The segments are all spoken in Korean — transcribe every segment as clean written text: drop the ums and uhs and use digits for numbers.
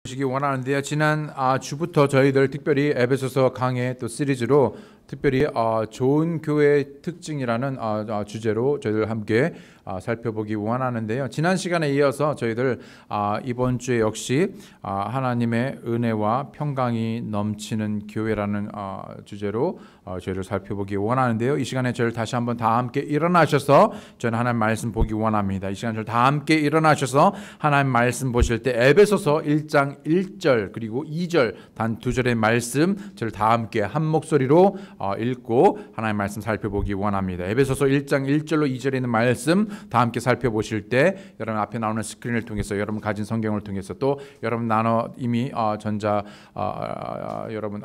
시기 원하는데요. 지난 주부터 저희들 특별히 에베소서 강해 또 시리즈로 특별히 좋은 교회의 특징이라는 주제로 저희들 함께 살펴보기 원하는데요. 지난 시간에 이어서 저희들 이번 주에 역시 하나님의 은혜와 평강이 넘치는 교회라는 주제로 저희를 살펴보기 원하는데요. 이 시간에 저희를 다시 한번 다 함께 일어나셔서 저는 하나님 말씀 보기 원합니다. 이 시간 저희를 다 함께 일어나셔서 하나님 말씀 보실 때 에베소서 1장 1절 그리고 2절 단 두 절의 말씀 저희를 다 함께 한 목소리로 읽고 하나님 말씀 살펴보기 원합니다. 에베소서 1장 1절로 2절에 있는 말씀 다 함께 살펴보실 때 여러분 앞에 나오는 스크린을 통해서 여러분 가진 성경을 통해서 또 여러분 이미 여러분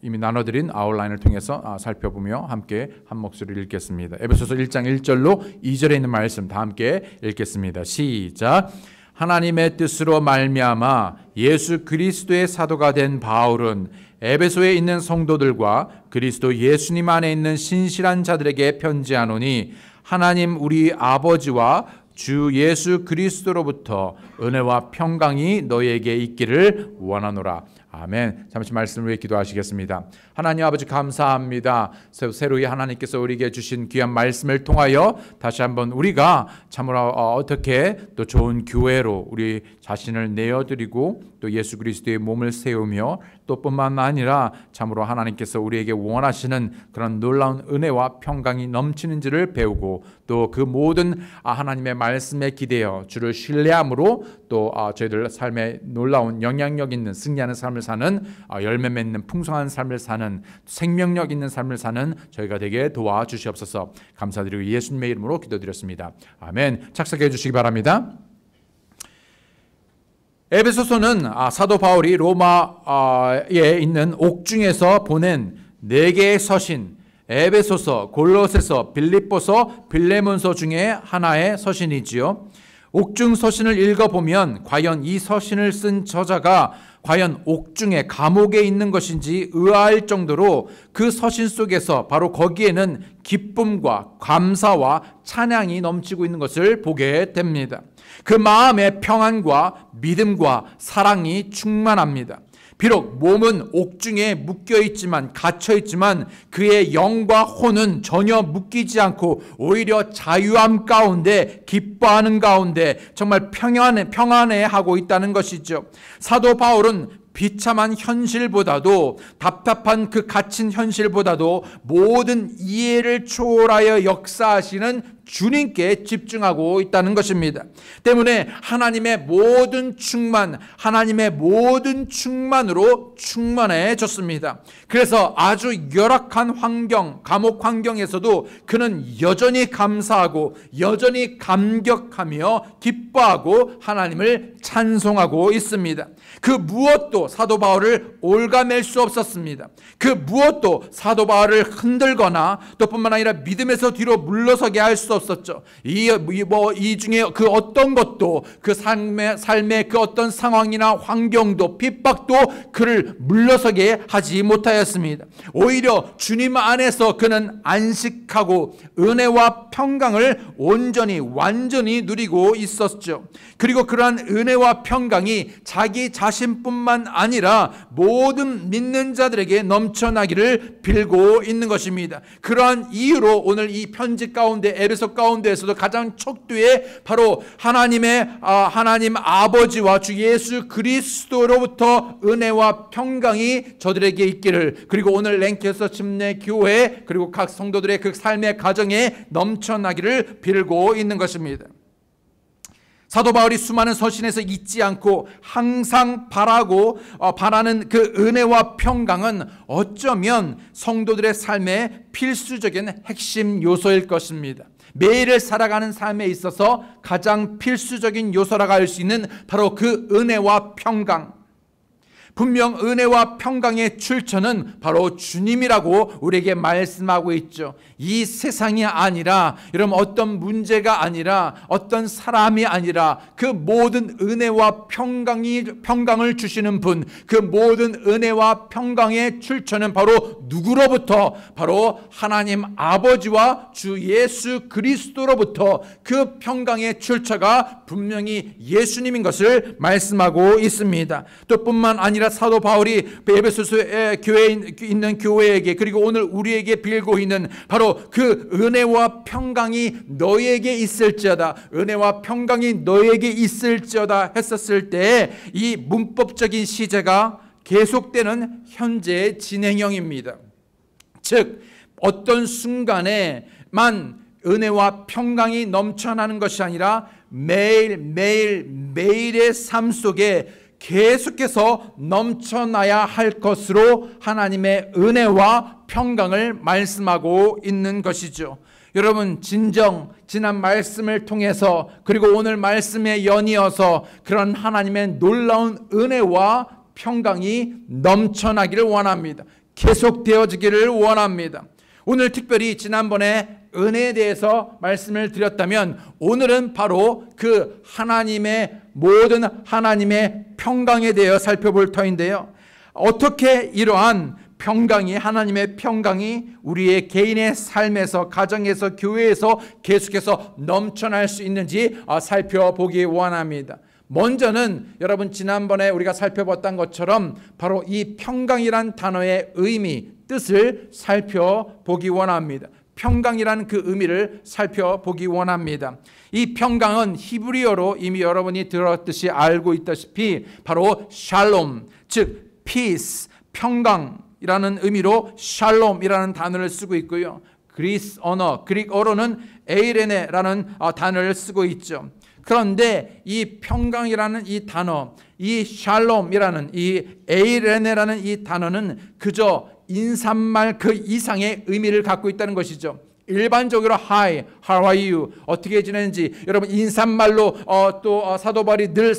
이미 나눠드린 아웃라인을 통해서 살펴보며 함께 한 목소리를 읽겠습니다. 에베소서 1장 1절로 2절에 있는 말씀 다 함께 읽겠습니다. 시작. 하나님의 뜻으로 말미암아 예수 그리스도의 사도가 된 바울은 에베소에 있는 성도들과 그리스도 예수님 안에 있는 신실한 자들에게 편지하노니 하나님 우리 아버지와 주 예수 그리스도로부터 은혜와 평강이 너희에게 있기를 원하노라. 아멘. 잠시 말씀을 위해 기도하시겠습니다. 하나님 아버지 감사합니다. 새로이 하나님께서 우리에게 주신 귀한 말씀을 통하여 다시 한번 우리가 참으로 어떻게 또 좋은 교회로 우리 자신을 내어드리고 또 예수 그리스도의 몸을 세우며 또 뿐만 아니라 참으로 하나님께서 우리에게 원하시는 그런 놀라운 은혜와 평강이 넘치는지를 배우고 또 그 모든 하나님의 말씀에 기대어 주를 신뢰함으로 또 저희들 삶에 놀라운 영향력 있는 승리하는 삶을 사는 열매 맺는 풍성한 삶을 사는 생명력 있는 삶을 사는 저희가 되게 도와주시옵소서. 감사드리고 예수님의 이름으로 기도드렸습니다. 아멘. 착석해 주시기 바랍니다. 에베소서는 사도 바울이 로마에 있는 옥중에서 보낸 4개의 서신 에베소서, 골로새서, 빌립보서, 빌레몬서 중에 하나의 서신이지요. 옥중 서신을 읽어보면 과연 이 서신을 쓴 저자가 과연 옥중에 감옥에 있는 것인지 의아할 정도로 그 서신 속에서 바로 거기에는 기쁨과 감사와 찬양이 넘치고 있는 것을 보게 됩니다. 그 마음에 평안과 믿음과 사랑이 충만합니다. 비록 몸은 옥중에 묶여있지만 갇혀있지만 그의 영과 혼은 전혀 묶이지 않고 오히려 자유함 가운데 기뻐하는 가운데 정말 평안해하고 있다는 것이죠. 사도 바울은 비참한 현실보다도 답답한 그 갇힌 현실보다도 모든 이해를 초월하여 역사하시는 주님께 집중하고 있다는 것입니다. 때문에 하나님의 모든 충만, 하나님의 모든 충만으로 충만해졌습니다. 그래서 아주 열악한 환경, 감옥 환경에서도 그는 여전히 감사하고 여전히 감격하며 기뻐하고 하나님을 찬송하고 있습니다. 그 무엇도 사도 바울을 올가맬 수 없었습니다. 그 무엇도 사도 바울을 흔들거나 또 뿐만 아니라 믿음에서 뒤로 물러서게 할 수 없었죠. 이 중에 그 어떤 것도 그 삶의 그 어떤 상황이나 환경도 핍박도 그를 물러서게 하지 못하였습니다. 오히려 주님 안에서 그는 안식하고 은혜와 평강을 온전히 완전히 누리고 있었죠. 그리고 그러한 은혜와 평강이 자기 자신뿐만 아니라 모든 믿는 자들에게 넘쳐나기를 빌고 있는 것입니다. 그러한 이유로 오늘 이 편지 가운데 에베소 가운데에서도 가장 척도에 바로 하나님 아버지와 주 예수 그리스도로부터 은혜와 평강이 저들에게 있기를, 그리고 오늘 랭캐스터 침례 교회 그리고 각 성도들의 그 삶의 가정에 넘쳐나기를 빌고 있는 것입니다. 사도 바울이 수많은 서신에서 잊지 않고 항상 바라는 그 은혜와 평강은 어쩌면 성도들의 삶의 필수적인 핵심 요소일 것입니다. 매일을 살아가는 삶에 있어서 가장 필수적인 요소라고 할 수 있는 바로 그 은혜와 평강. 분명 은혜와 평강의 출처는 바로 주님이라고 우리에게 말씀하고 있죠. 이 세상이 아니라, 여러분, 어떤 문제가 아니라, 어떤 사람이 아니라, 그 모든 은혜와 평강을 주시는 분, 그 모든 은혜와 평강의 출처는 바로 누구로부터? 바로 하나님 아버지와 주 예수 그리스도로부터 그 평강의 출처가 분명히 예수님인 것을 말씀하고 있습니다. 또 뿐만 아니라 사도 바울이 에베소서에 교회에 있는 교회에게, 그리고 오늘 우리에게 빌고 있는 바로 그 은혜와 평강이 너에게 있을지어다, 은혜와 평강이 너에게 있을지어다 했었을 때 이 문법적인 시제가 계속되는 현재의 진행형입니다. 즉 어떤 순간에만 은혜와 평강이 넘쳐나는 것이 아니라 매일의 삶 속에 계속해서 넘쳐나야 할 것으로 하나님의 은혜와 평강을 말씀하고 있는 것이죠. 여러분, 진정 지난 말씀을 통해서, 그리고 오늘 말씀에 연이어서 그런 하나님의 놀라운 은혜와 평강이 넘쳐나기를 원합니다. 계속되어지기를 원합니다. 오늘 특별히 지난번에 은혜에 대해서 말씀을 드렸다면, 오늘은 바로 그 하나님의 모든 하나님의 평강에 대해 살펴볼 터인데요. 어떻게 이러한 평강이, 하나님의 평강이 우리의 개인의 삶에서, 가정에서, 교회에서 계속해서 넘쳐날 수 있는지 살펴보기 원합니다. 먼저는 여러분, 지난번에 우리가 살펴봤던 것처럼 바로 이 평강이란 단어의 의미, 뜻을 살펴보기 원합니다. 평강이라는 그 의미를 살펴보기 원합니다. 이 평강은 히브리어로 이미 여러분이 들었듯이 알고 있다시피 바로 샬롬, 즉 peace, 평강이라는 의미로 샬롬이라는 단어를 쓰고 있고요. 그릭어로는 에이레네라는 단어를 쓰고 있죠. 그런데 이 평강이라는 이 단어, 이 샬롬이라는 이 에이레네라는 이 단어는 그저 인사말 그 이상의 의미를 갖고 있다는 것이죠. 일반적으로 Hi, how are you? 어떻게 지내는지, 여러분 인사말로 또 사도 바울이 늘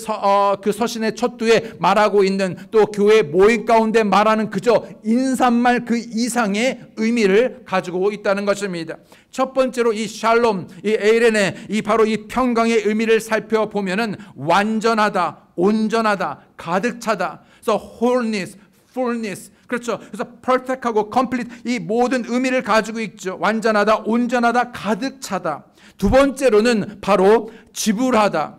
그 서신의 첫두에 말하고 있는, 또 교회 모임 가운데 말하는 그저 인사말 그 이상의 의미를 가지고 있다는 것입니다. 첫 번째로 이 샬롬, 이 에이레네, 이 바로 이 평강의 의미를 살펴보면은 완전하다, 온전하다, 가득 차다. 그래서 wholeness, fullness, 그렇죠. 그래서 perfect하고 complete, 이 모든 의미를 가지고 있죠. 완전하다, 온전하다, 가득 차다. 두 번째로는 바로 지불하다,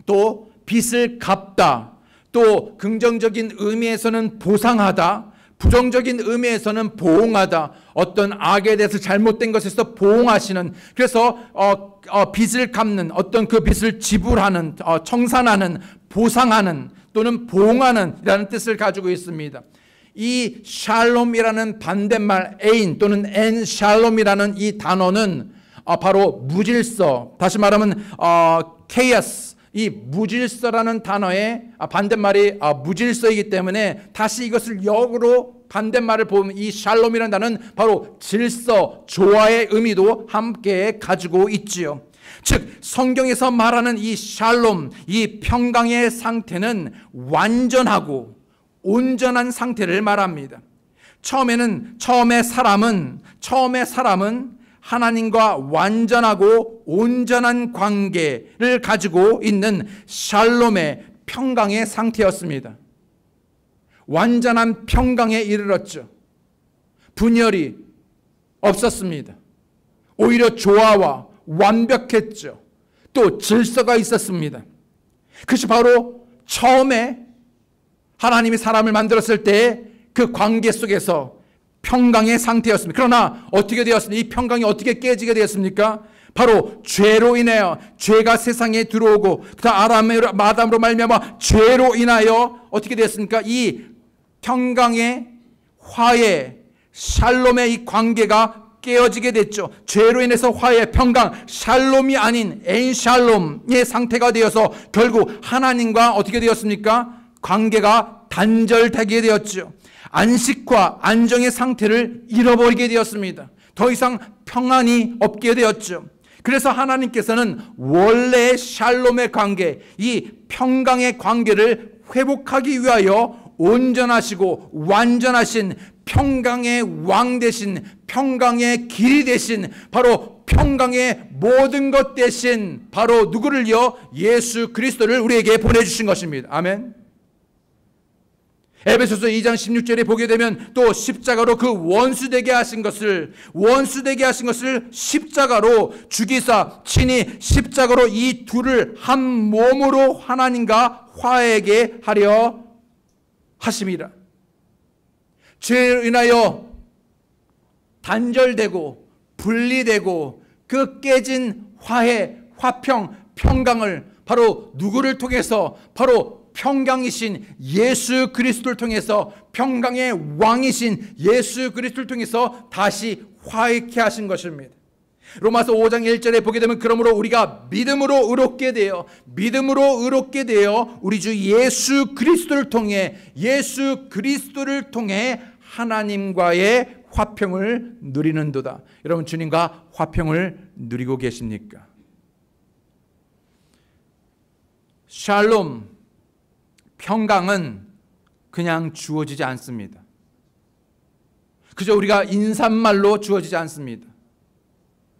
또 빚을 갚다, 또 긍정적인 의미에서는 보상하다, 부정적인 의미에서는 보응하다. 어떤 악에 대해서 잘못된 것에서 보응하시는, 그래서 빚을 갚는, 어떤 그 빚을 지불하는, 청산하는, 보상하는 또는 보응하는 이라는 뜻을 가지고 있습니다. 이 샬롬이라는 반대말 에인 또는 엔 샬롬이라는 이 단어는 바로 무질서, 다시 말하면 케이어스, 이 무질서라는 단어의 반대말이 무질서이기 때문에 다시 이것을 역으로 반대말을 보면 이 샬롬이라는 단어는 바로 질서, 조화의 의미도 함께 가지고 있지요. 즉 성경에서 말하는 이 샬롬, 이 평강의 상태는 완전하고 온전한 상태를 말합니다. 처음에 사람은 하나님과 완전하고 온전한 관계를 가지고 있는 샬롬의 평강의 상태였습니다. 완전한 평강에 이르렀죠. 분열이 없었습니다. 오히려 조화와 완벽했죠. 또 질서가 있었습니다. 그것이 바로 처음에 하나님이 사람을 만들었을 때 그 관계 속에서 평강의 상태였습니다. 그러나 어떻게 되었습니까? 이 평강이 어떻게 깨지게 되었습니까? 바로 죄로 인하여, 죄가 세상에 들어오고 아담으로 말미암아 죄로 인하여 어떻게 되었습니까? 이 평강의 화해, 샬롬의 이 관계가 깨어지게 됐죠. 죄로 인해서 화해, 평강, 샬롬이 아닌 엔샬롬의 상태가 되어서 결국 하나님과 어떻게 되었습니까? 관계가 단절되게 되었죠. 안식과 안정의 상태를 잃어버리게 되었습니다. 더 이상 평안이 없게 되었죠. 그래서 하나님께서는 원래의 샬롬의 관계, 이 평강의 관계를 회복하기 위하여 온전하시고 완전하신 평강의 왕 되신, 평강의 길이 되신, 바로 평강의 모든 것 되신 바로 누구를요? 예수 그리스도를 우리에게 보내주신 것입니다. 아멘. 에베소서 2장 16절에 보게 되면 또 십자가로 그 원수되게 하신 것을 십자가로 죽이사 친히 십자가로 이 둘을 한 몸으로 하나님과 화해하게 하려 하심이라. 죄로 인하여 단절되고 분리되고 그 깨진 화해, 화평, 평강을 바로 누구를 통해서, 바로 평강이신 예수 그리스도를 통해서, 평강의 왕이신 예수 그리스도를 통해서 다시 화해케 하신 것입니다. 로마서 5장 1절에 보게 되면 그러므로 우리가 믿음으로 의롭게 되어 우리 주 예수 그리스도를 통해 하나님과의 화평을 누리는도다. 여러분, 주님과 화평을 누리고 계십니까? 샬롬, 평강은 그냥 주어지지 않습니다. 그저 우리가 인사말로 주어지지 않습니다.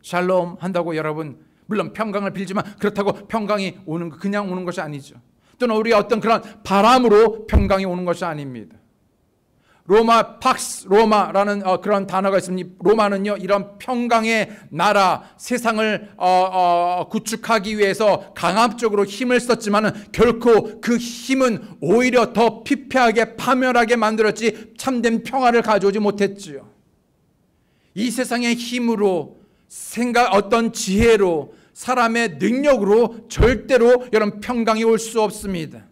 샬롬 한다고 여러분, 물론 평강을 빌지만 그렇다고 평강이 그냥 오는 것이 아니죠. 또는 우리가 어떤 그런 바람으로 평강이 오는 것이 아닙니다. 로마라는 그런 단어가 있습니다. 로마는요, 이런 평강의 나라, 세상을 구축하기 위해서 강압적으로 힘을 썼지만은 결코 그 힘은 오히려 더 피폐하게 파멸하게 만들었지 참된 평화를 가져오지 못했지요. 이 세상의 힘으로, 어떤 지혜로, 사람의 능력으로 절대로 여러분 평강이 올 수 없습니다.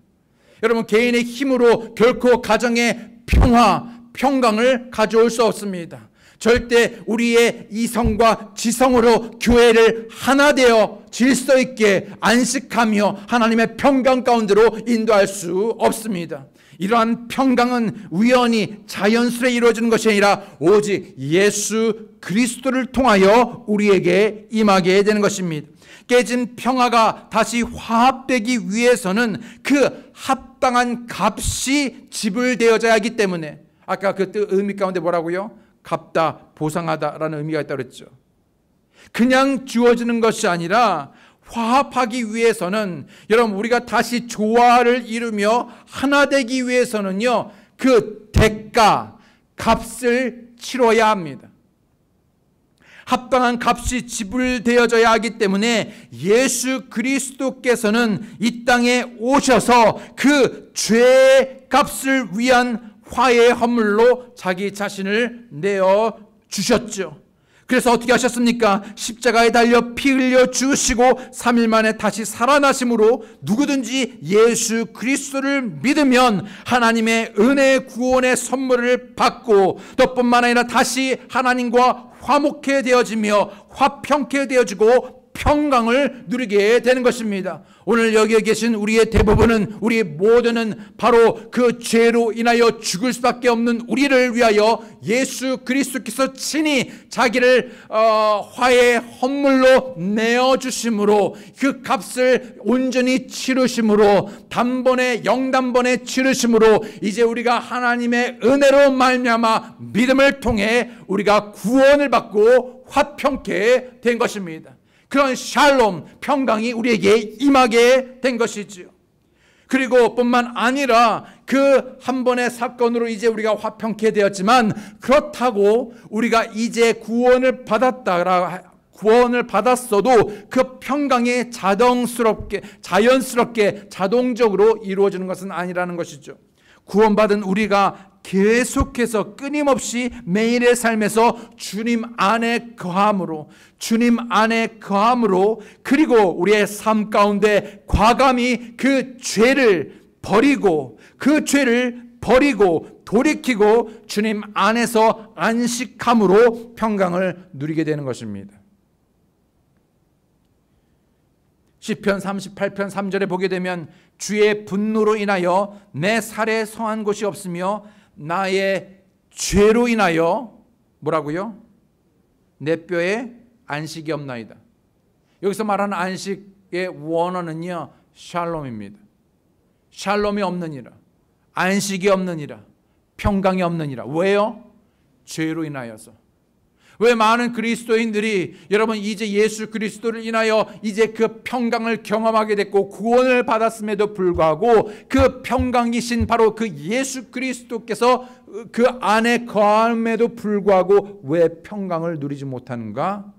여러분, 개인의 힘으로 결코 가정의 평강을 가져올 수 없습니다. 절대 우리의 이성과 지성으로 교회를 하나 되어 질서 있게 안식하며 하나님의 평강 가운데로 인도할 수 없습니다. 이러한 평강은 우연히 자연스레 이루어지는 것이 아니라 오직 예수 그리스도를 통하여 우리에게 임하게 되는 것입니다. 깨진 평화가 다시 화합되기 위해서는 그 합당한 값이 지불되어져야 하기 때문에, 아까 그 의미 가운데 뭐라고요? 갚다, 보상하다라는 의미가 있다고 그랬죠. 그냥 주어지는 것이 아니라 화합하기 위해서는, 여러분, 우리가 다시 조화를 이루며 하나 되기 위해서는요, 그 대가, 값을 치러야 합니다. 합당한 값이 지불되어져야 하기 때문에 예수 그리스도께서는 이 땅에 오셔서 그 죄의 값을 위한 화해의 헌물로 자기 자신을 내어 주셨죠. 그래서 어떻게 하셨습니까? 십자가에 달려 피 흘려 죽으시고 3일 만에 다시 살아나심으로 누구든지 예수 그리스도를 믿으면 하나님의 은혜 구원의 선물을 받고, 또 뿐만 아니라 다시 하나님과 화목해 되어지며 화평케 되어지고 평강을 누리게 되는 것입니다. 오늘 여기에 계신 우리의 대부분은, 우리 모두는 바로 그 죄로 인하여 죽을 수밖에 없는 우리를 위하여 예수 그리스도께서 친히 자기를 화해의 헌물로 내어주심으로, 그 값을 온전히 치르심으로, 영단번에 치르심으로 이제 우리가 하나님의 은혜로 말미암아 믿음을 통해 우리가 구원을 받고 화평케 된 것입니다. 그런 샬롬, 평강이 우리에게 임하게 된 것이지요. 그리고 뿐만 아니라 그 한 번의 사건으로 이제 우리가 화평케 되었지만, 그렇다고 우리가 이제 구원을 받았어도 그 평강이 자연스럽게 자동적으로 이루어지는 것은 아니라는 것이죠. 구원받은 우리가 계속해서 끊임없이 매일의 삶에서 주님 안에 거함으로, 그리고 우리의 삶 가운데 과감히 그 죄를 버리고 돌이키고 주님 안에서 안식함으로 평강을 누리게 되는 것입니다. 시편 38편 3절에 보게 되면 주의 분노로 인하여 내 살에 성한 곳이 없으며 나의 죄로 인하여 뭐라고요? 내 뼈에 안식이 없나이다. 여기서 말하는 안식의 원어는요, 샬롬입니다. 샬롬이 없느니라, 안식이 없느니라, 평강이 없느니라. 왜요? 죄로 인하여서. 왜 많은 그리스도인들이 여러분 이제 예수 그리스도를 인하여 이제 그 평강을 경험하게 됐고 구원을 받았음에도 불구하고 그 평강이신 바로 그 예수 그리스도께서 그 안에 거함에도 불구하고 왜 평강을 누리지 못하는가?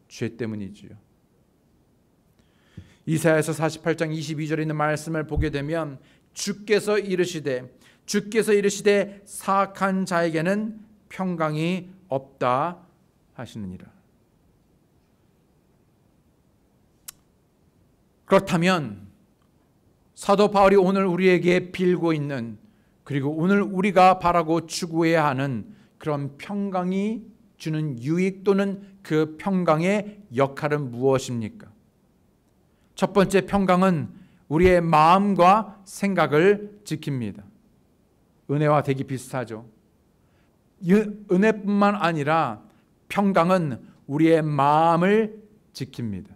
죄 때문이지요. 이사야서 48장 22절에 있는 말씀을 보게 되면 주께서 이르시되 사악한 자에게는 평강이 없다 하시느니라. 그렇다면 사도 바울이 오늘 우리에게 빌고 있는, 그리고 오늘 우리가 바라고 추구해야 하는 그런 평강이 주는 유익 또는 그 평강의 역할은 무엇입니까? 첫 번째 평강은 우리의 마음과 생각을 지킵니다. 은혜와 되게 비슷하죠. 은혜뿐만 아니라 평강은 우리의 마음을 지킵니다.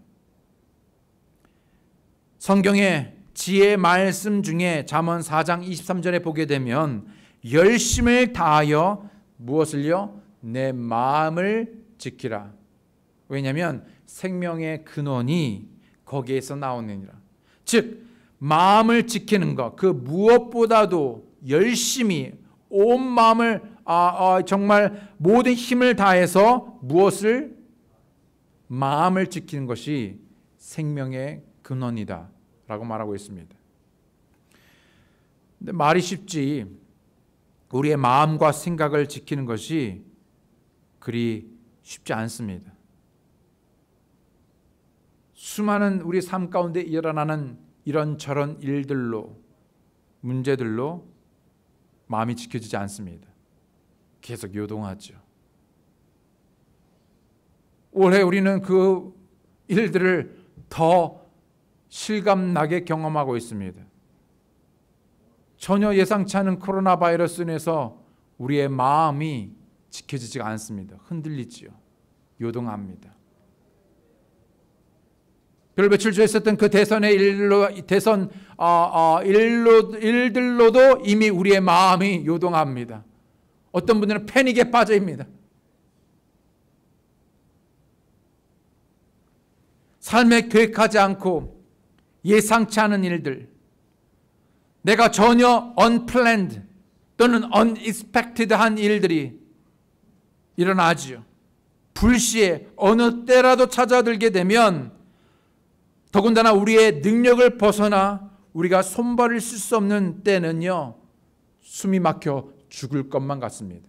성경의 지혜의 말씀 중에 잠언 4장 23절에 보게 되면 열심을 다하여 무엇을요? 내 마음을 지키라. 왜냐하면 생명의 근원이 거기에서 나오느니라. 즉 마음을 지키는 것, 그 무엇보다도 열심히 온 마음을 정말 모든 힘을 다해서 무엇을? 마음을 지키는 것이 생명의 근원이다 라고 말하고 있습니다. 근데 말이 쉽지 우리의 마음과 생각을 지키는 것이 그리 쉽지 않습니다. 수많은 우리 삶 가운데 일어나는 이런저런 일들로, 문제들로 마음이 지켜지지 않습니다. 계속 요동하죠. 올해 우리는 그 일들을 더 실감나게 경험하고 있습니다. 전혀 예상치 않은 코로나 바이러스 인해서 우리의 마음이 지켜지지가 않습니다. 흔들리지요. 요동합니다. 별 며칠 전에 있었던 그 대선의 일들로도 이미 우리의 마음이 요동합니다. 어떤 분들은 패닉에 빠져입니다. 삶에 계획하지 않고 예상치 않은 일들, 내가 전혀 unplanned 또는 unexpected한 일들이 일어나지요. 불시에 어느 때라도 찾아들게 되면 더군다나 우리의 능력을 벗어나 우리가 손발을 쓸 수 없는 때는요, 숨이 막혀 죽을 것만 같습니다.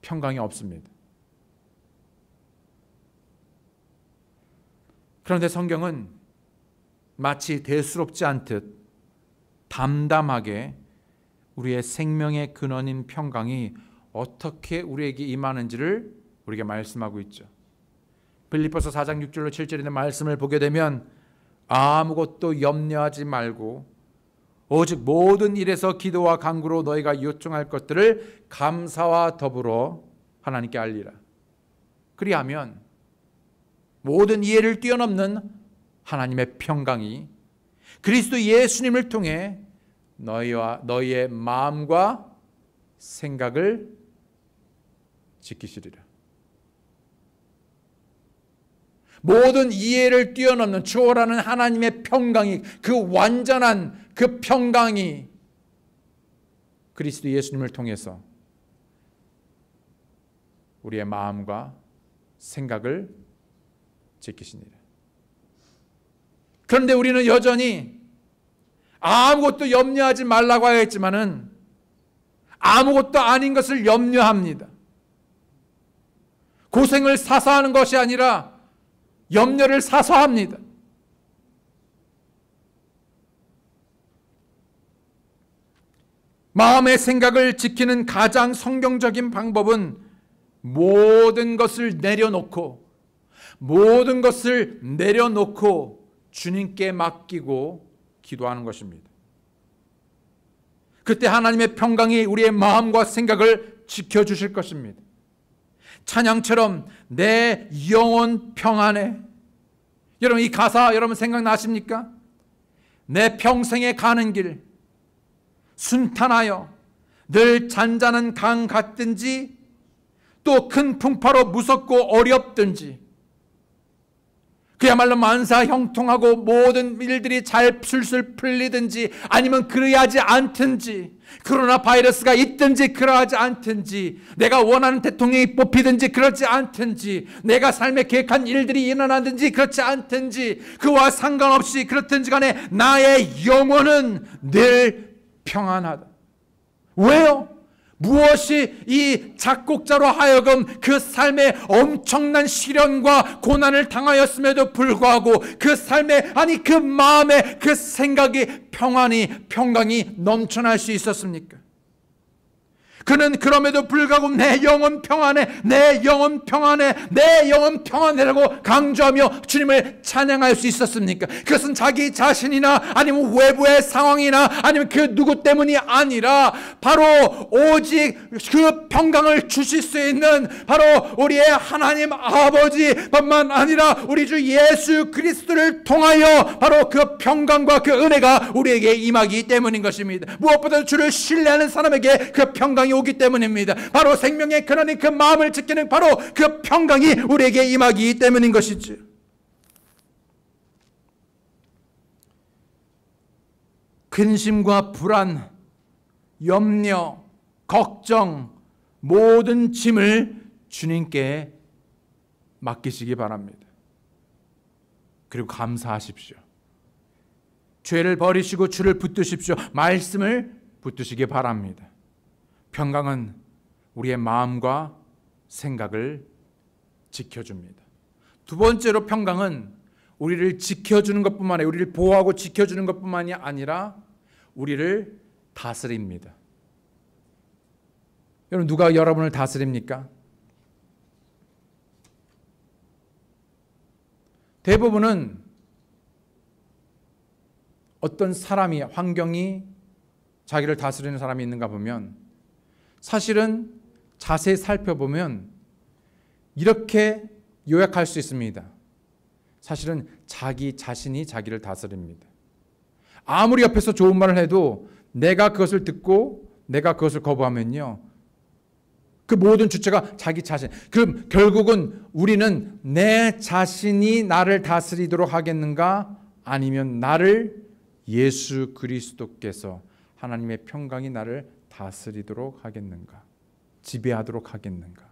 평강이 없습니다. 그런데 성경은 마치 대수롭지 않듯 담담하게 우리의 생명의 근원인 평강이 어떻게 우리에게 임하는지를 우리에게 말씀하고 있죠. 빌립보서 4장 6절로 7절에 있는 말씀을 보게 되면 아무것도 염려하지 말고 오직 모든 일에서 기도와 간구로 너희가 요청할 것들을 감사와 더불어 하나님께 알리라. 그리하면 모든 이해를 뛰어넘는 하나님의 평강이 그리스도 예수님을 통해 너희의 마음과 생각을 지키시리라. 모든 이해를 뛰어넘는 초월하는 하나님의 평강이, 그 완전한 그 평강이 그리스도 예수님을 통해서 우리의 마음과 생각을 지키시니라. 그런데 우리는 여전히 아무것도 염려하지 말라고 하였지만은 아무것도 아닌 것을 염려합니다. 고생을 사서 하는 것이 아니라 염려를 사서 합니다. 마음의 생각을 지키는 가장 성경적인 방법은 모든 것을 내려놓고 주님께 맡기고 기도하는 것입니다. 그때 하나님의 평강이 우리의 마음과 생각을 지켜주실 것입니다. 찬양처럼 내 영혼 평안해. 여러분 이 가사 여러분 생각나십니까? 내 평생에 가는 길 순탄하여 늘 잔잔한 강 같든지 또 큰 풍파로 무섭고 어렵든지 그야말로 만사 형통하고 모든 일들이 잘 술술 풀리든지 아니면 그러하지 않든지 코로나 바이러스가 있든지 그러하지 않든지 내가 원하는 대통령이 뽑히든지 그렇지 않든지 내가 삶에 계획한 일들이 일어나든지 그렇지 않든지 그와 상관없이 그렇든지 간에 나의 영혼은 늘 평안하다. 왜요? 무엇이 이 작곡자로 하여금 그 삶에 엄청난 시련과 고난을 당하였음에도 불구하고 그 삶에 아니 그 마음에 그 생각이 평강이 넘쳐날 수 있었습니까? 그는 그럼에도 불구하고 내 영혼 평안해, 내 영혼 평안해, 내 영혼 평안해라고 강조하며 주님을 찬양할 수 있었습니까? 그것은 자기 자신이나 아니면 외부의 상황이나 아니면 그 누구 때문이 아니라 바로 오직 그 평강을 주실 수 있는 바로 우리의 하나님 아버지뿐만 아니라 우리 주 예수 그리스도를 통하여 바로 그 평강과 그 은혜가 우리에게 임하기 때문인 것입니다. 무엇보다 주를 신뢰하는 사람에게 그 평강이 오기 때문입니다. 바로 생명의 근원인 그 마음을 지키는 바로 그 평강이 우리에게 임하기 때문인 것이죠. 근심과 불안, 염려, 걱정 모든 짐을 주님께 맡기시기 바랍니다. 그리고 감사하십시오. 죄를 버리시고 주를 붙드십시오. 말씀을 붙드시기 바랍니다. 평강은 우리의 마음과 생각을 지켜줍니다. 두 번째로 평강은 우리를 지켜주는 것뿐만 아니라 우리를 보호하고 지켜주는 것뿐만이 아니라 우리를 다스립니다. 여러분 누가 여러분을 다스립니까? 대부분은 어떤 사람이 환경이 자기를 다스리는 사람이 있는가 보면 사실은 자세히 살펴보면 이렇게 요약할 수 있습니다. 사실은 자기 자신이 자기를 다스립니다. 아무리 옆에서 좋은 말을 해도 내가 그것을 듣고 내가 그것을 거부하면요, 그 모든 주체가 자기 자신. 그럼 결국은 우리는 내 자신이 나를 다스리도록 하겠는가? 아니면 나를 예수 그리스도께서 하나님의 평강이 나를 다스리도록 하겠는가? 지배하도록 하겠는가?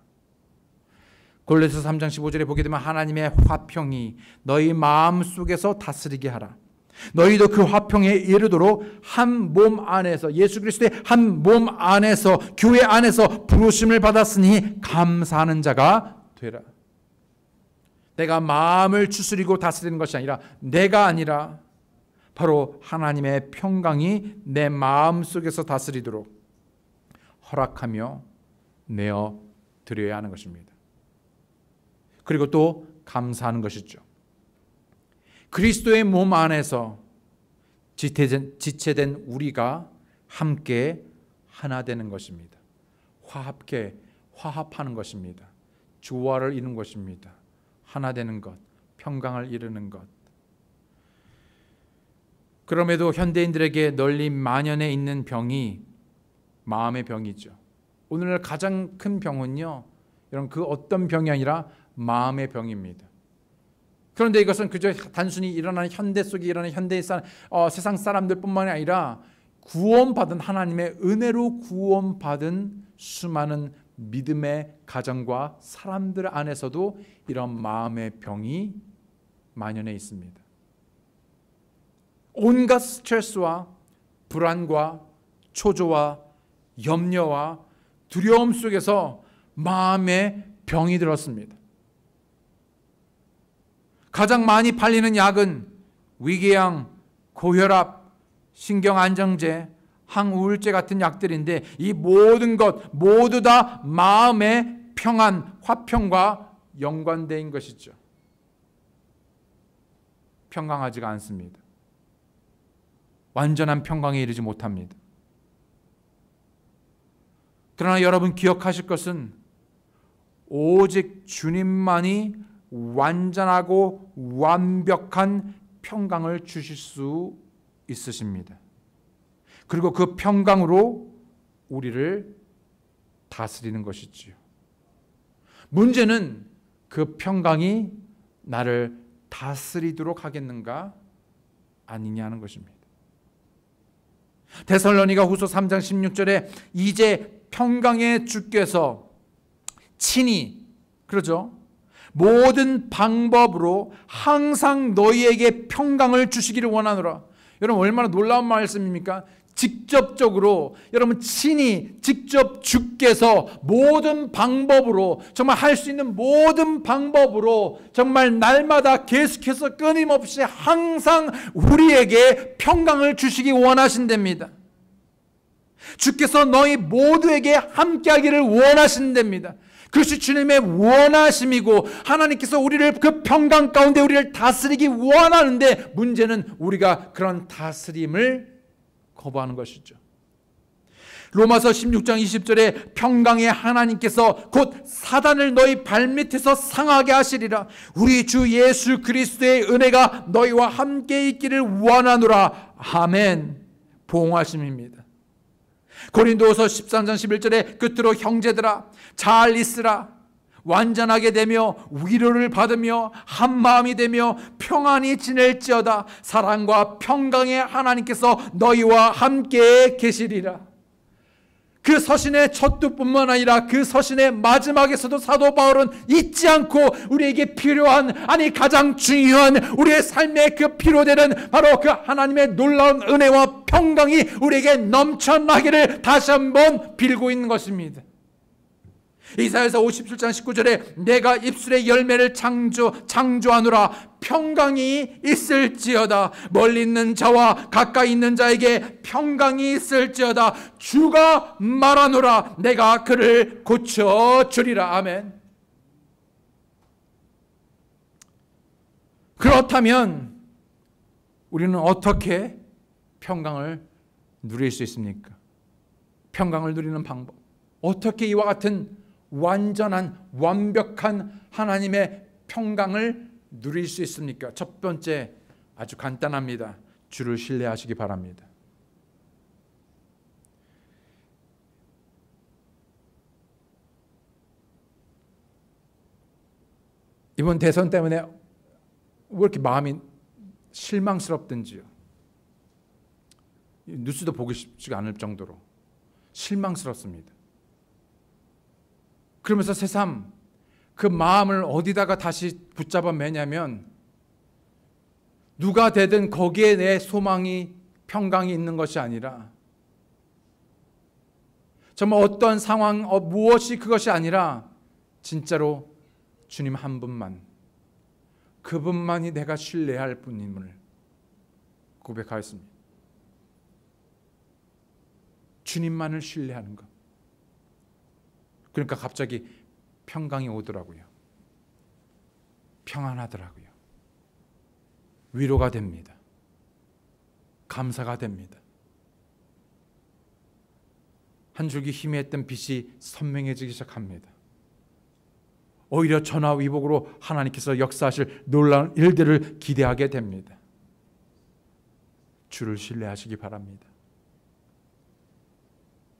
골로새서 3장 15절에 보게 되면 하나님의 화평이 너희 마음속에서 다스리게 하라. 너희도 그 화평에 이르도록 한 몸 안에서 예수 그리스도의 한 몸 안에서 교회 안에서 부르심을 받았으니 감사하는 자가 되라. 내가 마음을 추스리고 다스리는 것이 아니라 내가 아니라 바로 하나님의 평강이 내 마음속에서 다스리도록 허락하며 내어 드려야 하는 것입니다. 그리고 또 감사하는 것이죠. 그리스도의 몸 안에서 지체된 우리가 함께 하나 되는 것입니다. 화합하는 것입니다. 조화를 이루는 것입니다. 하나 되는 것, 평강을 이루는 것. 그럼에도 현대인들에게 널리 만연해 있는 병이 마음의 병이죠. 오늘날 가장 큰 병은요, 여러분 그 어떤 병이 아니라 마음의 병입니다. 그런데 이것은 그저 단순히 일어나는 현대 속에 일어나는 세상 사람들뿐만 아니라 구원받은 하나님의 은혜로 구원받은 수많은 믿음의 가정과 사람들 안에서도 이런 마음의 병이 만연해 있습니다. 온갖 스트레스와 불안과 초조와 염려와 두려움 속에서 마음의 병이 들었습니다. 가장 많이 팔리는 약은 위궤양, 고혈압, 신경안정제, 항우울제 같은 약들인데 이 모든 것 모두 다 마음의 평안, 화평과 연관된 것이죠. 평강하지가 않습니다. 완전한 평강에 이르지 못합니다. 그러나 여러분 기억하실 것은 오직 주님만이 완전하고 완벽한 평강을 주실 수 있으십니다. 그리고 그 평강으로 우리를 다스리는 것이지요. 문제는 그 평강이 나를 다스리도록 하겠는가 아니냐 하는 것입니다. 데살로니가 후서 3장 16절에 이제 평강의 주께서 친히, 그러죠, 모든 방법으로 항상 너희에게 평강을 주시기를 원하노라. 여러분 얼마나 놀라운 말씀입니까? 직접적으로 여러분 친히 직접 주께서 모든 방법으로, 정말 할 수 있는 모든 방법으로 정말 날마다 계속해서 끊임없이 항상 우리에게 평강을 주시기 원하신답니다. 주께서 너희 모두에게 함께하기를 원하신답니다. 그것이 주님의 원하심이고 하나님께서 우리를 그 평강 가운데 우리를 다스리기 원하는데, 문제는 우리가 그런 다스림을 거부하는 것이죠. 로마서 16장 20절에 평강의 하나님께서 곧 사단을 너희 발밑에서 상하게 하시리라. 우리 주 예수 그리스도의 은혜가 너희와 함께 있기를 원하노라. 아멘. 보응하심입니다. 고린도후서 13장 11절에 끝으로 형제들아 잘 있으라. 완전하게 되며 위로를 받으며 한마음이 되며 평안히 지낼지어다. 사랑과 평강의 하나님께서 너희와 함께 계시리라. 그 서신의 첫 두뿐만 아니라 그 서신의 마지막에서도 사도 바울은 잊지 않고 우리에게 필요한, 아니 가장 중요한 우리의 삶에 그 필요되는 바로 그 하나님의 놀라운 은혜와 평강이 우리에게 넘쳐나기를 다시 한번 빌고 있는 것입니다. 이사야서 57장 19절에 내가 입술의 열매를 창조하노라. 평강이 있을지어다. 멀리 있는 자와 가까이 있는 자에게 평강이 있을지어다. 주가 말하노라. 내가 그를 고쳐주리라. 아멘. 그렇다면 우리는 어떻게 평강을 누릴 수 있습니까? 평강을 누리는 방법, 어떻게 이와 같은 완전한 완벽한 하나님의 평강을 누릴 수 있습니까? 첫 번째, 아주 간단합니다. 주를 신뢰하시기 바랍니다. 이번 대선 때문에 왜 이렇게 마음이 실망스럽든지요. 뉴스도 보기 쉽지가 않을 정도로 실망스럽습니다. 그러면서 새삼 그 마음을 어디다가 다시 붙잡아 매냐면, 누가 되든 거기에 내 소망이, 평강이 있는 것이 아니라, 정말 어떤 상황, 무엇이 그것이 아니라 진짜로 주님 한 분만, 그분만이 내가 신뢰할 분임을 고백하였습니다. 주님만을 신뢰하는 것. 그러니까 갑자기 평강이 오더라고요. 평안하더라고요. 위로가 됩니다. 감사가 됩니다. 한 줄기 희미했던 빛이 선명해지기 시작합니다. 오히려 전화위복으로 하나님께서 역사하실 놀라운 일들을 기대하게 됩니다. 주를 신뢰하시기 바랍니다.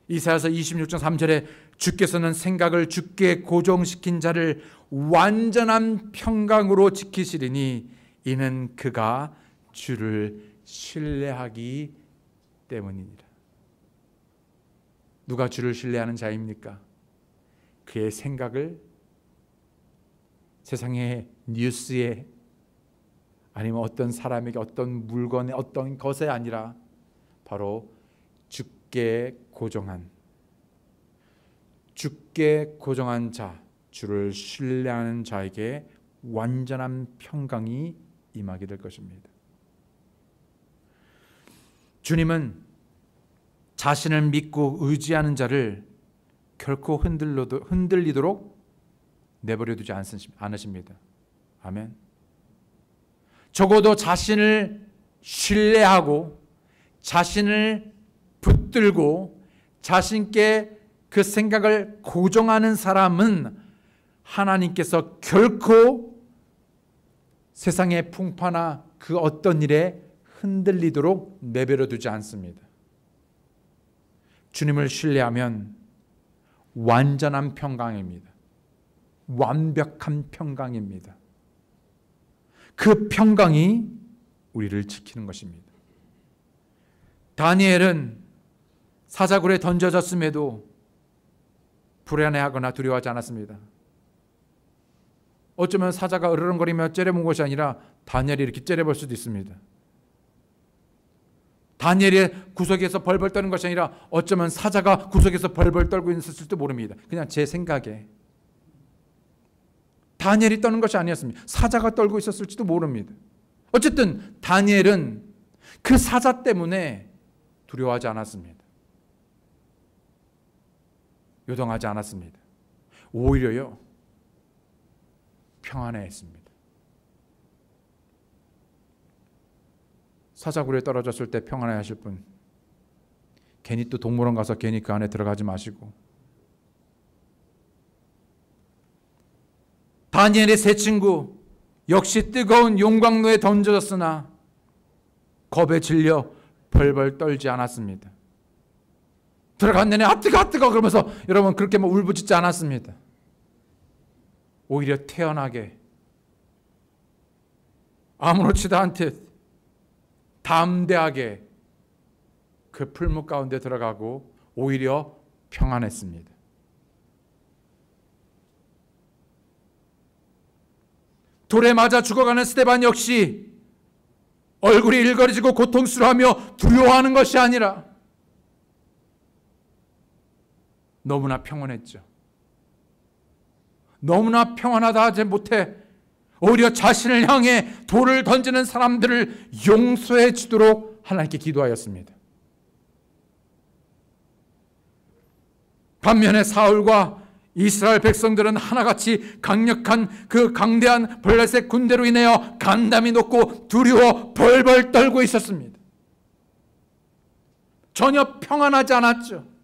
이사야서 26장 3절에 주께서는 생각을 주께 고정시킨 자를 완전한 평강으로 지키시리니 이는 그가 주를 신뢰하기 때문이니라. 누가 주를 신뢰하는 자입니까? 그의 생각을 세상의 뉴스에, 아니면 어떤 사람에게, 어떤 물건에, 어떤 것에 아니라 바로 주께 고정한 자, 주를 신뢰하는 자에게 완전한 평강이 임하게 될 것입니다. 주님은 자신을 믿고 의지하는 자를 결코 흔들리도록 내버려 두지 않으십니다. 아멘. 적어도 자신을 신뢰하고 자신을 붙들고 자신께 그 생각을 고정하는 사람은 하나님께서 결코 세상의 풍파나 그 어떤 일에 흔들리도록 내버려 두지 않습니다. 주님을 신뢰하면 완전한 평강입니다. 완벽한 평강입니다. 그 평강이 우리를 지키는 것입니다. 다니엘은 사자굴에 던져졌음에도 불안해하거나 두려워하지 않았습니다. 어쩌면 사자가 으르렁거리며 째려본 것이 아니라 다니엘이 이렇게 째려볼 수도 있습니다. 다니엘이 구석에서 벌벌 떠는 것이 아니라 어쩌면 사자가 구석에서 벌벌 떨고 있었을지도 모릅니다. 그냥 제 생각에 다니엘이 떠는 것이 아니었습니다. 사자가 떨고 있었을지도 모릅니다. 어쨌든 다니엘은 그 사자 때문에 두려워하지 않았습니다. 요동하지 않았습니다. 오히려요, 평안해했습니다. 사자굴에 떨어졌을 때 평안해하실 분, 괜히 또 동물원 가서 괜히 그 안에 들어가지 마시고, 다니엘의 세 친구 역시 뜨거운 용광로에 던져졌으나 겁에 질려 벌벌 떨지 않았습니다. 들어간 내내 아 뜨거 그러면서 여러분 그렇게 울부짖지 않았습니다. 오히려 태연하게 아무렇지도 않듯 담대하게 그 풀무 가운데 들어가고 오히려 평안했습니다. 돌에 맞아 죽어가는 스데반 역시 얼굴이 일거리지고 고통스러워하며 두려워하는 것이 아니라 너무나 평안했죠. 너무나 평안하다 하지 못해 오히려 자신을 향해 돌을 던지는 사람들을 용서해 주도록 하나님께 기도하였습니다. 반면에 사울과 이스라엘 백성들은 하나같이 강력한 그 강대한 블레셋 군대로 인하여 간담이 높고 두려워 벌벌 떨고 있었습니다. 전혀 평안하지 않았죠.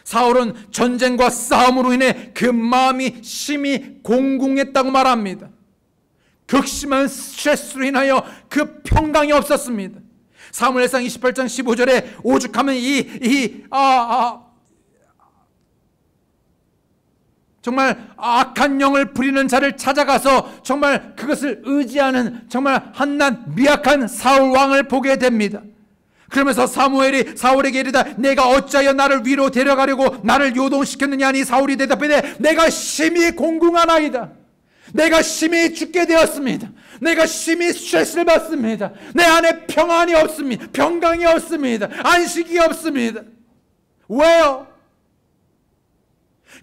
사울은 전쟁과 싸움으로 인해 그 마음이 심히 공공했다고 말합니다. 극심한 스트레스로 인하여 그 평강이 없었습니다. 사무엘상 28장 15절에 오죽하면 정말 악한 영을 부리는 자를 찾아가서 정말 그것을 의지하는 정말 한낱 미약한 사울 왕을 보게 됩니다. 그러면서 사무엘이 사울에게 이르다 내가 어찌하여 나를 위로 데려가려고 나를 요동시켰느냐 하니 사울이 대답하되 내가 심히 공궁하나이다. 내가 심히 죽게 되었습니다. 내가 심히 스트레스를 받습니다. 내 안에 평안이 없습니다. 평강이 없습니다. 안식이 없습니다. 왜요?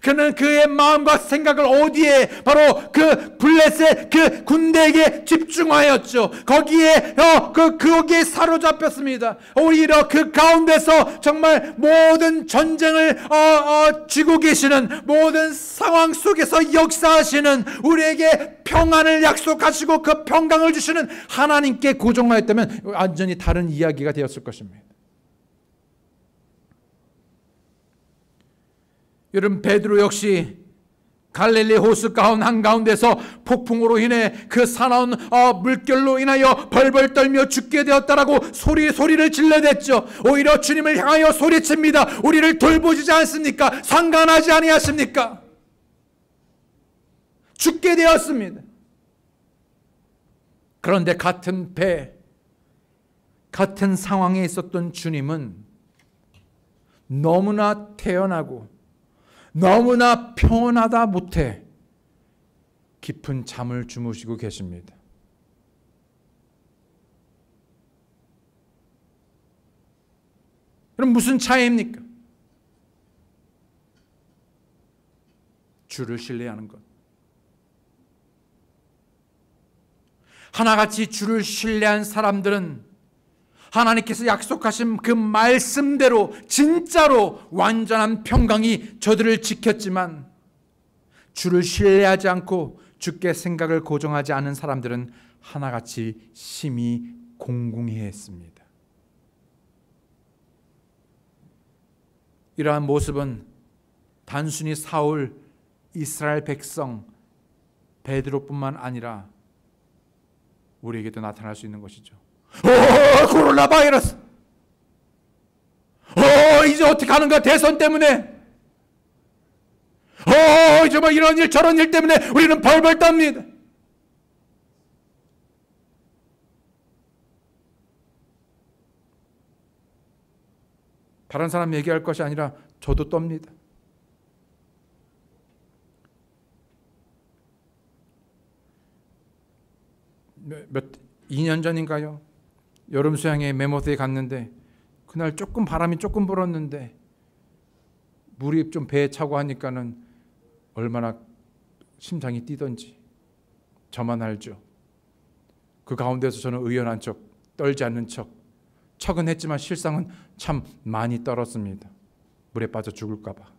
그는 그의 마음과 생각을 어디에 바로 그 블레셋 그 군대에게 집중하였죠. 거기에 사로잡혔습니다. 오히려 그 가운데서 정말 모든 전쟁을 쥐고 계시는 모든 상황 속에서 역사하시는 우리에게 평안을 약속하시고 그 평강을 주시는 하나님께 고정하였다면 완전히 다른 이야기가 되었을 것입니다. 여러분 베드로 역시 갈릴리 호수 한가운데서 폭풍으로 인해 그 사나운 물결로 인하여 벌벌 떨며 죽게 되었다라고 소리를 질러댔죠. 오히려 주님을 향하여 소리칩니다. 우리를 돌보시지 않습니까? 상관하지 아니하십니까? 죽게 되었습니다. 그런데 같은 상황에 있었던 주님은 너무나 태연하고 너무나 평온하다 못해 깊은 잠을 주무시고 계십니다. 그럼 무슨 차이입니까? 주를 신뢰하는 것. 하나같이 주를 신뢰한 사람들은 하나님께서 약속하신 그 말씀대로 진짜로 완전한 평강이 저들을 지켰지만 주를 신뢰하지 않고 주께 생각을 고정하지 않은 사람들은 하나같이 심히 공공해했습니다. 이러한 모습은 단순히 사울, 이스라엘 백성, 베드로뿐만 아니라 우리에게도 나타날 수 있는 것이죠. 코로나 바이러스. 이제 어떻게 하는가, 대선 때문에. 정말 이런 일 저런 일 때문에 우리는 벌벌 떱니다. 다른 사람 얘기할 것이 아니라 저도 떱니다. 2년 전인가요? 여름 수양에 메모스에 갔는데 그날 바람이 조금 불었는데 물이 좀 배에 차고 하니까는 얼마나 심장이 뛰던지 저만 알죠. 그 가운데서 저는 의연한 척, 떨지 않는 척은 했지만 실상은 참 많이 떨었습니다. 물에 빠져 죽을까 봐.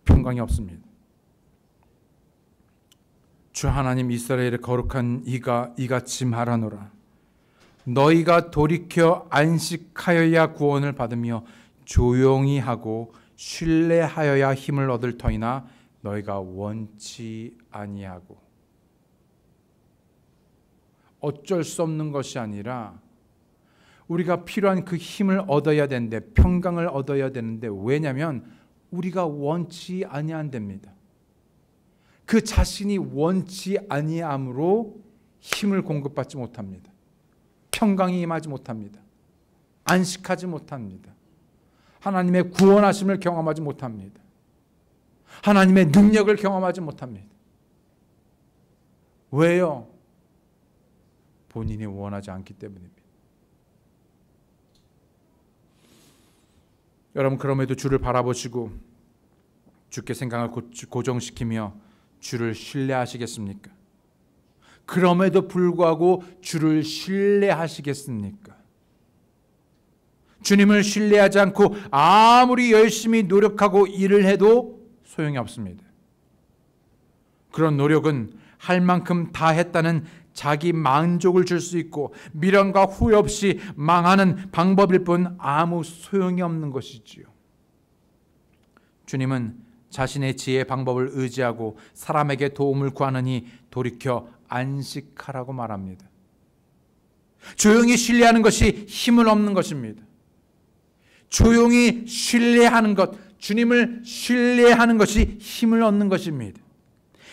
평강이 없습니다. 주 하나님, 이스라엘의 거룩한 이가 이같이 말하노라. 너희가 돌이켜 안식하여야 구원을 받으며 조용히 하고 신뢰하여야 힘을 얻을 터이나 너희가 원치 아니하고. 어쩔 수 없는 것이 아니라 우리가 필요한 그 힘을 얻어야 되는데, 평강을 얻어야 되는데, 왜냐하면 우리가 원치 아니한답니다. 그 자신이 원치 아니함으로 힘을 공급받지 못합니다. 평강이 임하지 못합니다. 안식하지 못합니다. 하나님의 구원하심을 경험하지 못합니다. 하나님의 능력을 경험하지 못합니다. 왜요? 본인이 원하지 않기 때문입니다. 여러분, 그럼에도 주를 바라보시고 주께 생각을 고정시키며 주를 신뢰하시겠습니까? 그럼에도 불구하고 주를 신뢰하시겠습니까? 주님을 신뢰하지 않고 아무리 열심히 노력하고 일을 해도 소용이 없습니다. 그런 노력은 할 만큼 다 했다는 자기 만족을 줄 수 있고 미련과 후회 없이 망하는 방법일 뿐 아무 소용이 없는 것이지요. 주님은 자신의 지혜의 방법을 의지하고 사람에게 도움을 구하느니 돌이켜 안식하라고 말합니다. 조용히 신뢰하는 것이 힘을 얻는 것입니다. 조용히 신뢰하는 것, 주님을 신뢰하는 것이 힘을 얻는 것입니다.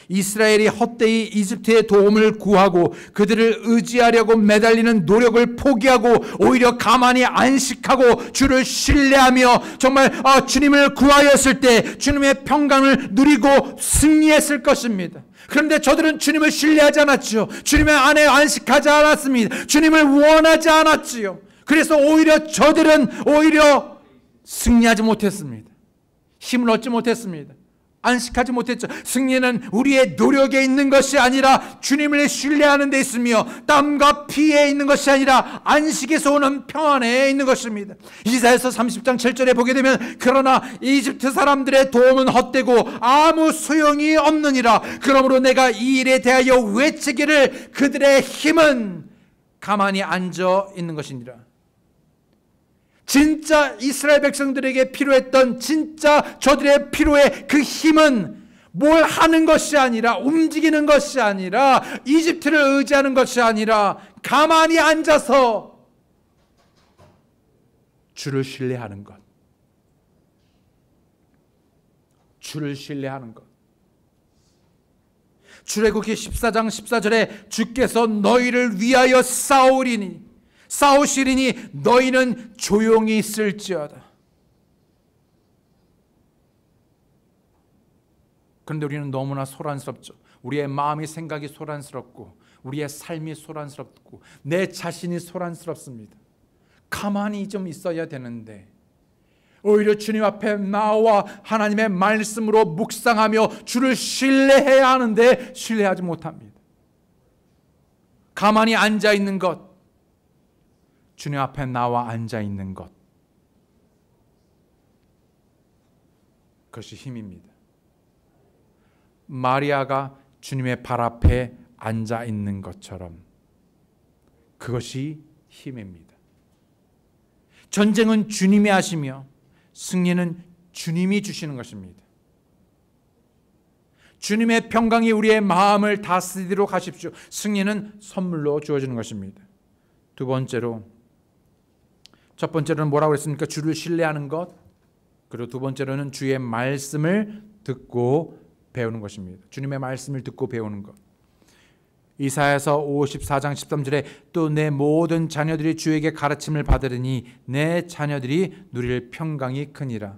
이스라엘이 헛되이 이집트의 도움을 구하고 그들을 의지하려고 매달리는 노력을 포기하고 오히려 가만히 안식하고 주를 신뢰하며 정말 주님을 구하였을 때 주님의 평강을 누리고 승리했을 것입니다. 그런데 저들은 주님을 신뢰하지 않았죠. 주님의 안에 안식하지 않았습니다. 주님을 원하지 않았지요. 그래서 저들은 오히려 승리하지 못했습니다. 힘을 얻지 못했습니다. 안식하지 못했죠. 승리는 우리의 노력에 있는 것이 아니라 주님을 신뢰하는 데 있으며 땀과 피에 있는 것이 아니라 안식에서 오는 평안에 있는 것입니다. 이사야서 30장 7절에 보게 되면 그러나 이집트 사람들의 도움은 헛되고 아무 소용이 없느니라. 그러므로 내가 이 일에 대하여 외치기를 그들의 힘은 가만히 앉아 있는 것이니라. 진짜 이스라엘 백성들에게 필요했던 진짜 저들의 필요의 그 힘은 뭘 하는 것이 아니라 움직이는 것이 아니라 이집트를 의지하는 것이 아니라 가만히 앉아서 주를 신뢰하는 것. 주를 신뢰하는 것. 출애굽기 14장 14절에 주께서 너희를 위하여 싸우시리니 너희는 조용히 있을지어다. 그런데 우리는 너무나 소란스럽죠. 우리의 마음이 생각이 소란스럽고 우리의 삶이 소란스럽고 내 자신이 소란스럽습니다. 가만히 좀 있어야 되는데 오히려 주님 앞에 나와 하나님의 말씀으로 묵상하며 주를 신뢰해야 하는데 신뢰하지 못합니다. 가만히 앉아있는 것, 주님 앞에 나와 앉아있는 것, 그것이 힘입니다. 마리아가 주님의 발 앞에 앉아있는 것처럼 그것이 힘입니다. 전쟁은 주님이 하시며 승리는 주님이 주시는 것입니다. 주님의 평강이 우리의 마음을 다스리도록 하십시오. 승리는 선물로 주어지는 것입니다. 두 번째로, 첫 번째로는 뭐라고 그랬습니까? 주를 신뢰하는 것. 그리고 두 번째로는 주의 말씀을 듣고 배우는 것입니다. 주님의 말씀을 듣고 배우는 것. 이사야서 54장 13절에 또 내 모든 자녀들이 주에게 가르침을 받으리니 내 자녀들이 누릴 평강이 크니라.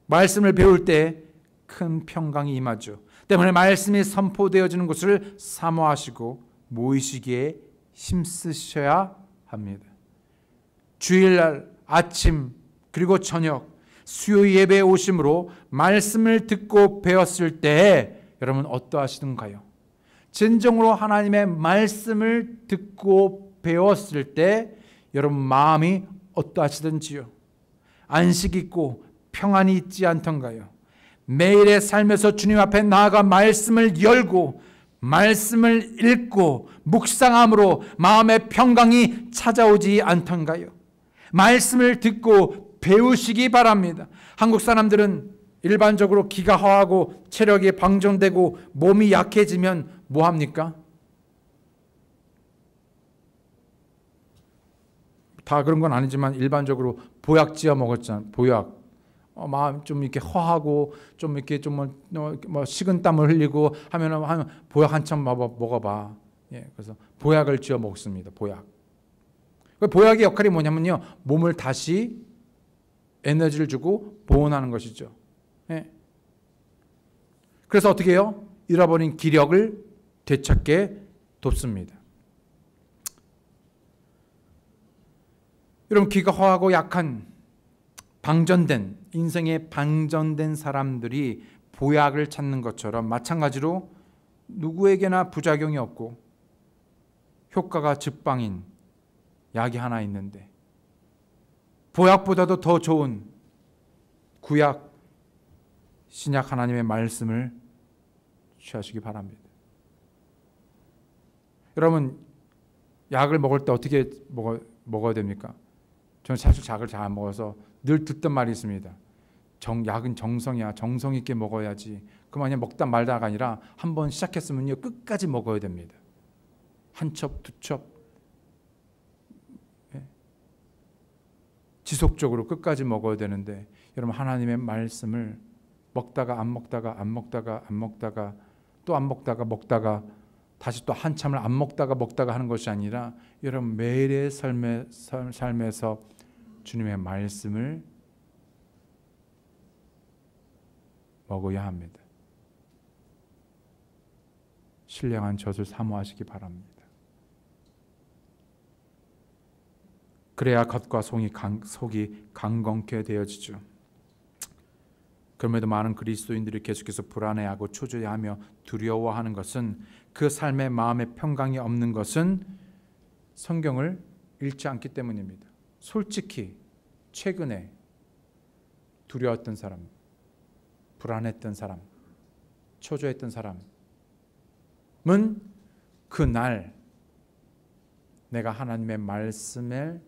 말씀을 배울 때 큰 평강이 임하죠. 때문에 말씀이 선포되어지는 것을 사모하시고 모이시기에 힘쓰셔야 합니다. 주일날 아침 그리고 저녁 수요 예배에 오심으로 말씀을 듣고 배웠을 때 여러분 어떠하시던가요? 진정으로 하나님의 말씀을 듣고 배웠을 때 여러분 마음이 어떠하시던지요? 안식 있고 평안이 있지 않던가요? 매일의 삶에서 주님 앞에 나아가 말씀을 열고 말씀을 읽고 묵상함으로 마음의 평강이 찾아오지 않던가요? 말씀을 듣고 배우시기 바랍니다. 한국 사람들은 일반적으로 기가 허하고 체력이 방전되고 몸이 약해지면 뭐 합니까? 다 그런 건 아니지만 일반적으로 보약 지어 먹었잖아요. 보약. 마음 좀 이렇게 허하고 좀 이렇게 좀 뭐 식은 땀을 흘리고 하면 보약 한참 먹어봐. 예, 그래서 보약을 지어 먹습니다. 보약. 보약의 역할이 뭐냐면요, 몸을 다시 에너지를 주고 보온하는 것이죠. 예. 그래서 어떻게 해요? 잃어버린 기력을 되찾게 돕습니다. 여러분, 기가 허하고 약한 방전된 인생에 방전된 사람들이 보약을 찾는 것처럼 마찬가지로 누구에게나 부작용이 없고 효과가 즉방인 약이 하나 있는데 보약보다도 더 좋은 구약 신약 하나님의 말씀을 취하시기 바랍니다. 여러분, 약을 먹을 때 어떻게 먹어야 됩니까? 저는 사실 약을 잘 안 먹어서 늘 듣던 말이 있습니다. 약은 정성이야. 정성 있게 먹어야지. 그만 먹다 말다가 아니라 한번 시작했으면요 끝까지 먹어야 됩니다. 한 첩, 두 첩, 지속적으로 끝까지 먹어야 되는데 여러분, 하나님의 말씀을 먹다가 안 먹다가 안 먹다가 안 먹다가 또 안 먹다가 먹다가 다시 또 한참을 안 먹다가 먹다가 하는 것이 아니라 여러분 매일의 삶에서 주님의 말씀을 먹어야 합니다. 신령한 젖을 사모하시기 바랍니다. 그래야 겉과 속이 강건케 되어지죠. 그럼에도 많은 그리스도인들이 계속해서 불안해하고 초조해하며 두려워하는 것은 그 삶의 마음의 평강이 없는 것은 성경을 읽지 않기 때문입니다. 솔직히 최근에 두려웠던 사람, 불안했던 사람, 초조했던 사람은 그날 내가 하나님의 말씀을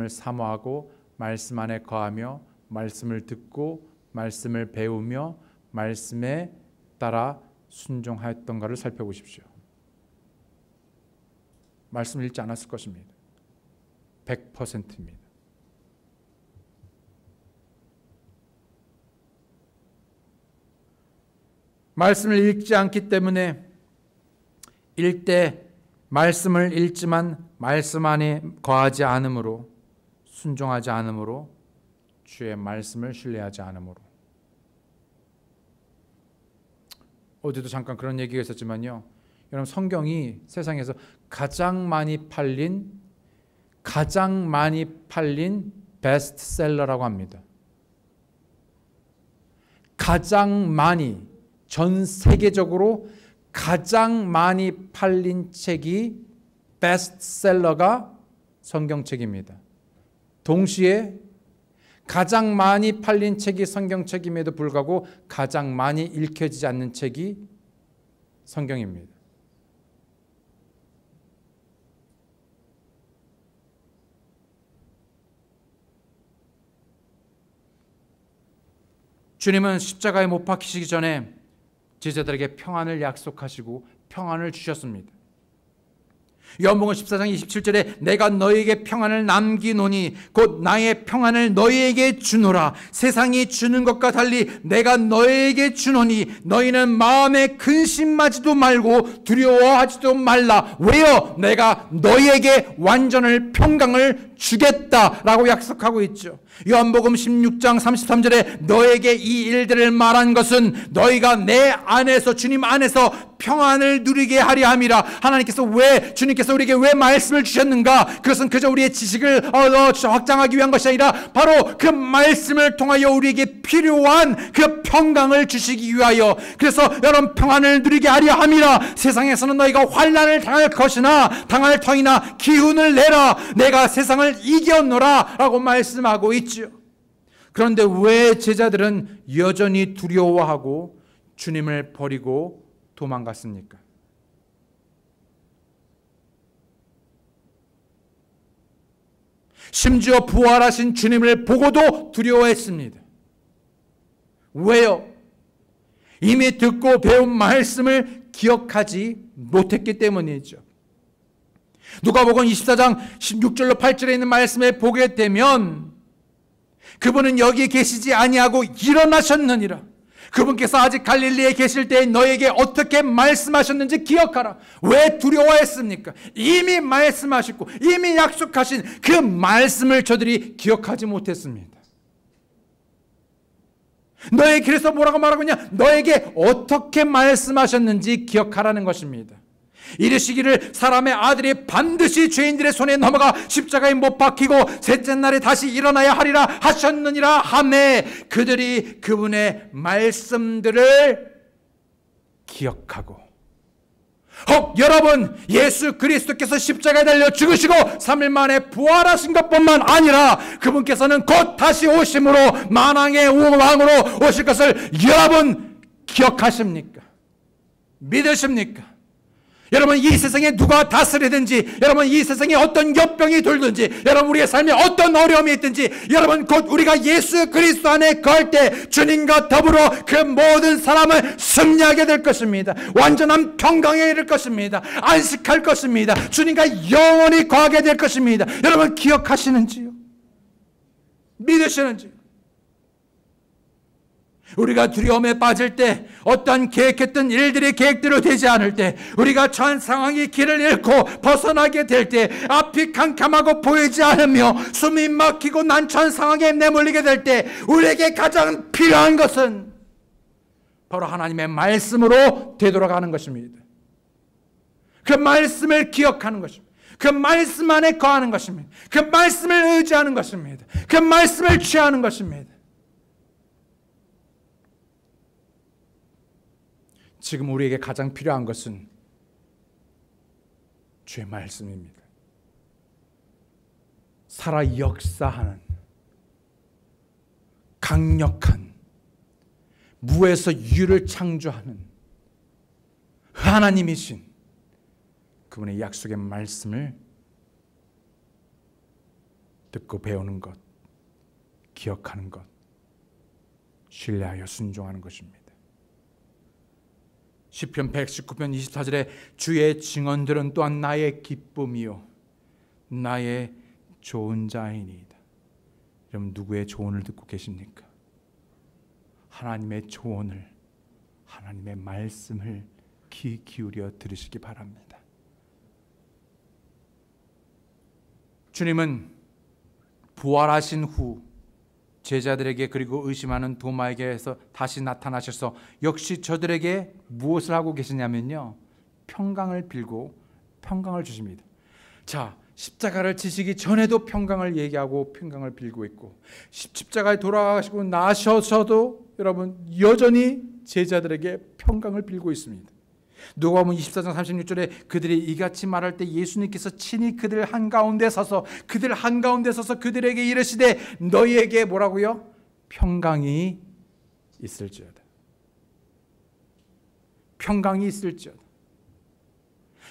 사모하고 말씀 안에 거하며 말씀을 듣고 말씀을 배우며 말씀에 따라 순종하였던가를 살펴보십시오. 말씀을 읽지 않았을 것입니다. 100%입니다. 말씀을 읽지 않기 때문에 말씀을 읽지만 말씀 안에 거하지 않으므로, 순종하지 않으므로, 주의 말씀을 신뢰하지 않으므로. 어제도 잠깐 그런 얘기가 있었지만요, 여러분, 성경이 세상에서 가장 많이 팔린 베스트셀러라고 합니다. 전 세계적으로 가장 많이 팔린 책이 베스트셀러가 성경책입니다. 동시에 가장 많이 팔린 책이 성경책임에도 불구하고 가장 많이 읽혀지지 않는 책이 성경입니다. 주님은 십자가에 못 박히시기 전에 제자들에게 평안을 약속하시고 평안을 주셨습니다. 요한복음 14장 27절에 내가 너희에게 평안을 남기노니 곧 나의 평안을 너희에게 주노라. 세상이 주는 것과 달리 내가 너희에게 주노니 너희는 마음에 근심하지도 말고 두려워하지도 말라. 왜요? 내가 너희에게 완전을 평강을 주겠다라고 약속하고 있죠. 요한복음 16장 33절에 너에게 이 일들을 말한 것은 너희가 내 안에서, 주님 안에서 평안을 누리게 하려 함이라. 주님께서 우리에게 왜 말씀을 주셨는가? 그것은 그저 우리의 지식을 확장하기 위한 것이 아니라 바로 그 말씀을 통하여 우리에게 필요한 그 평강을 주시기 위하여. 그래서 여러분, 평안을 누리게 하려 함이라. 세상에서는 너희가 환난을 당할 것이나 당할 터이나 기운을 내라. 내가 세상을 이겼노라 라고 말씀하고 있죠. 그런데 왜 제자들은 여전히 두려워하고 주님을 버리고 도망갔습니까? 심지어 부활하신 주님을 보고도 두려워했습니다. 왜요? 이미 듣고 배운 말씀을 기억하지 못했기 때문이죠. 누가복음 24장 16절로 8절에 있는 말씀에 보게 되면 그분은 여기 계시지 아니하고 일어나셨느니라. 그분께서 아직 갈릴리에 계실 때 너에게 어떻게 말씀하셨는지 기억하라. 왜 두려워했습니까? 이미 말씀하셨고 이미 약속하신 그 말씀을 저들이 기억하지 못했습니다. 그래서 뭐라고 말하고 있냐? 너에게 어떻게 말씀하셨는지 기억하라는 것입니다. 이르시기를 사람의 아들이 반드시 죄인들의 손에 넘어가 십자가에 못 박히고 셋째 날에 다시 일어나야 하리라 하셨느니라 하매 그들이 그분의 말씀들을 기억하고, 여러분, 예수 그리스도께서 십자가에 달려 죽으시고 3일 만에 부활하신 것뿐만 아니라 그분께서는 곧 다시 오심으로 만왕의 왕으로 오실 것을 여러분 기억하십니까? 믿으십니까? 여러분, 이 세상에 누가 다스리든지, 여러분 이 세상에 어떤 역병이 돌든지, 여러분 우리의 삶에 어떤 어려움이 있든지, 여러분 곧 우리가 예수 그리스도 안에 거할 때 주님과 더불어 그 모든 사람을 승리하게 될 것입니다. 완전한 평강에 이를 것입니다. 안식할 것입니다. 주님과 영원히 거하게 될 것입니다. 여러분 기억하시는지요? 믿으시는지요? 우리가 두려움에 빠질 때, 어떤 계획했던 일들이 계획대로 되지 않을 때, 우리가 처한 상황이 길을 잃고 벗어나게 될 때, 앞이 캄캄하고 보이지 않으며 숨이 막히고 난처한 상황에 내몰리게 될 때, 우리에게 가장 필요한 것은 바로 하나님의 말씀으로 되돌아가는 것입니다. 그 말씀을 기억하는 것입니다. 그 말씀 안에 거하는 것입니다. 그 말씀을 의지하는 것입니다. 그 말씀을 취하는 것입니다. 지금 우리에게 가장 필요한 것은 주의 말씀입니다. 살아 역사하는 강력한, 무에서 유를 창조하는 하나님이신 그분의 약속의 말씀을 듣고 배우는 것, 기억하는 것, 신뢰하여 순종하는 것입니다. 시편 119편 24절에 주의 증언들은 또한 나의 기쁨이요 나의 좋은 자이니이다. 여러분, 누구의 조언을 듣고 계십니까? 하나님의 조언을, 하나님의 말씀을 귀 기울여 들으시기 바랍니다. 주님은 부활하신 후 제자들에게, 그리고 의심하는 도마에게서 다시 나타나셔서 역시 저들에게 무엇을 하고 계시냐면요, 평강을 빌고 평강을 주십니다. 자, 십자가를 지시기 전에도 평강을 얘기하고 평강을 빌고 있고, 십자가에 돌아가시고 나셔서도 여러분 여전히 제자들에게 평강을 빌고 있습니다. 누가복음 24장 36절에 그들이 이같이 말할 때 예수님께서 친히 그들 한가운데 서서 그들에게 이르시되 너희에게 뭐라고요? 평강이 있을지어다. 평강이 있을지어다.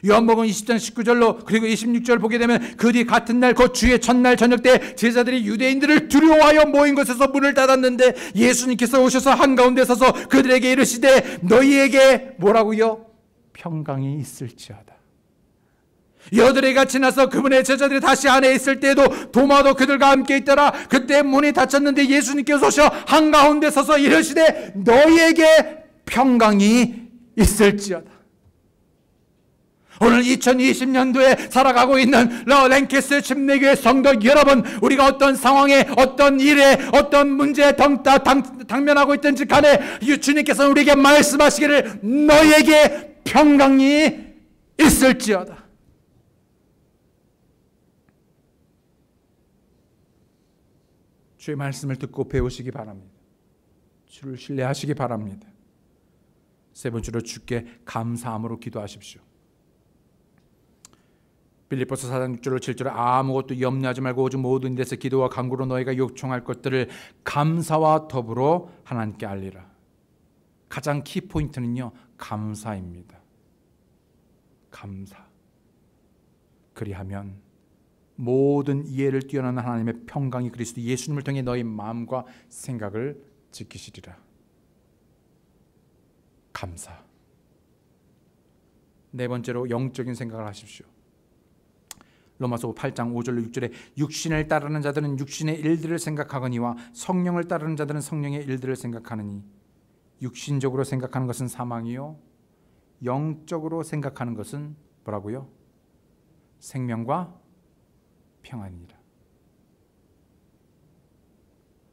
요한복음 20장 19절로 그리고 26절 보게 되면 그 뒤 같은 날 곧 주의 첫날 저녁 때 제자들이 유대인들을 두려워하여 모인 곳에서 문을 닫았는데 예수님께서 오셔서 한가운데 서서 그들에게 이르시되 너희에게 뭐라고요? 평강이 있을지어다. 여드레가 지나서 그분의 제자들이 다시 안에 있을 때에도 도마도 그들과 함께 있더라. 그때 문이 닫혔는데 예수님께서 오셔 한가운데 서서 이르시되 너희에게 평강이 있을지어다. 오늘 2020년도에 살아가고 있는 랭캐스터 침례교회 성도 여러분, 우리가 어떤 상황에 어떤 일에 어떤 문제에 당면하고 있든지 간에 주님께서는 우리에게 말씀하시기를 너희에게 평강이 있을지어다. 주의 말씀을 듣고 배우시기 바랍니다. 주를 신뢰하시기 바랍니다. 세 번째로 주께 감사함으로 기도하십시오. 빌립보서 4장 6절로 7절에 아무것도 염려하지 말고 오직 모든 데서 기도와 간구로 너희가 요청할 것들을 감사와 더불어 하나님께 알리라. 가장 키포인트는요, 감사입니다. 감사. 그리하면 모든 이해를 뛰어넘는 하나님의 평강이 그리스도 예수님을 통해 너희 마음과 생각을 지키시리라. 감사. 네 번째로 영적인 생각을 하십시오. 로마서 8장 5절로 6절에 육신을 따르는 자들은 육신의 일들을 생각하거니와 성령을 따르는 자들은 성령의 일들을 생각하느니 육신적으로 생각하는 것은 사망이요 영적으로 생각하는 것은 뭐라고요? 생명과 평안이니라.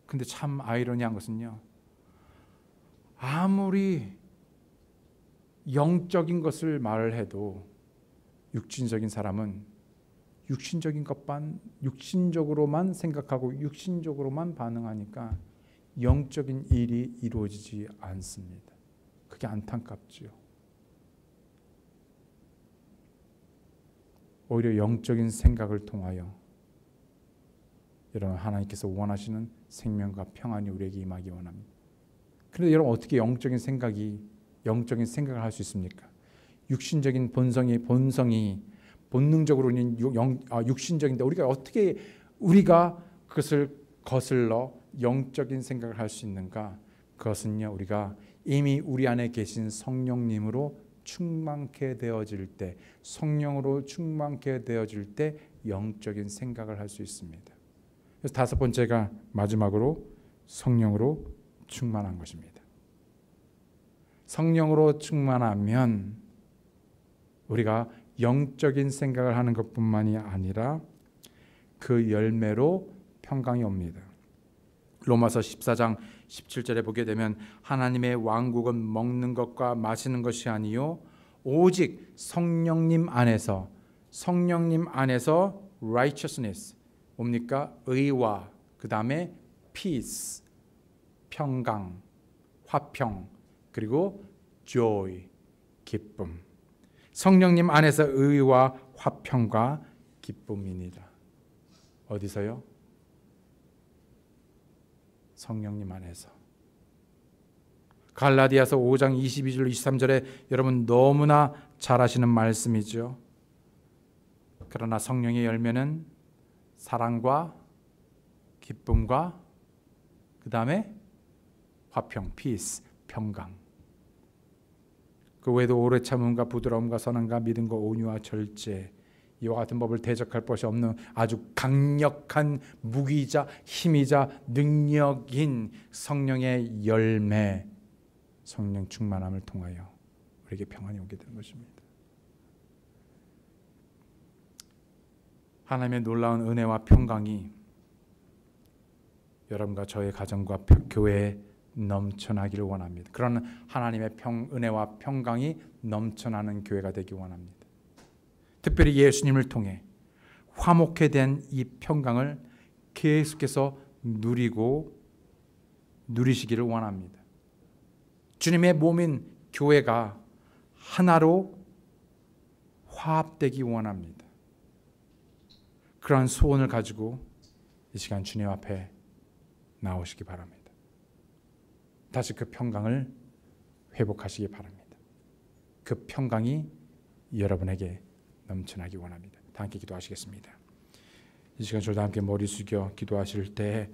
근데 참 아이러니한 것은요, 아무리 영적인 것을 말을 해도 육신적인 사람은 육신적으로만 생각하고 육신적으로만 반응하니까 영적인 일이 이루어지지 않습니다. 그게 안타깝지요. 오히려 영적인 생각을 통하여 여러분 하나님께서 원하시는 생명과 평안이 우리에게 임하기 원합니다. 그런데 여러분 어떻게 영적인 생각을 할 수 있습니까? 육신적인 본성이 본능적으로는 육신적인데 우리가 그것을 거슬러 영적인 생각을 할 수 있는가? 그것은요, 우리가 이미 우리 안에 계신 성령님으로 충만케 되어질 때, 성령으로 충만케 되어질 때 영적인 생각을 할 수 있습니다. 그래서 다섯 번째가 마지막으로 성령으로 충만한 것입니다. 성령으로 충만하면 우리가 영적인 생각을 하는 것뿐만이 아니라 그 열매로 평강이 옵니다. 로마서 14장 17절에 보게 되면 하나님의 왕국은 먹는 것과 마시는 것이 아니요 오직 성령님 안에서 righteousness 뭡니까? 의와 그 다음에 peace 평강, 화평, 그리고 joy 기쁨. 성령님 안에서 의와 화평과 기쁨이니라. 어디서요? 성령님 안에서. 갈라디아서 5장 22절 23절에 여러분 너무나 잘 아시는 말씀이죠. 그러나 성령의 열매는 사랑과 기쁨과 그 다음에 화평, peace, 평강. 그 외에도 오래 참음과 부드러움과 선함과 믿음과 온유와 절제, 이와 같은 법을 대적할 것이 없는 아주 강력한 무기이자 힘이자 능력인 성령의 열매, 성령 충만함을 통하여 우리에게 평안이 오게 되는 것입니다. 하나님의 놀라운 은혜와 평강이 여러분과 저의 가정과 교회에 넘쳐나기를 원합니다. 그런 하나님의 은혜와 평강이 넘쳐나는 교회가 되기 원합니다. 특별히 예수님을 통해 화목해 된 이 평강을 계속해서 누리시기를 원합니다. 주님의 몸인 교회가 하나로 화합되기 원합니다. 그러한 소원을 가지고 이 시간 주님 앞에 나오시기 바랍니다. 다시 그 평강을 회복하시기 바랍니다. 그 평강이 여러분에게 넘쳐나기 원합니다. 다 함께 기도하시겠습니다. 이 시간 저도 함께 머리 숙여 기도하실 때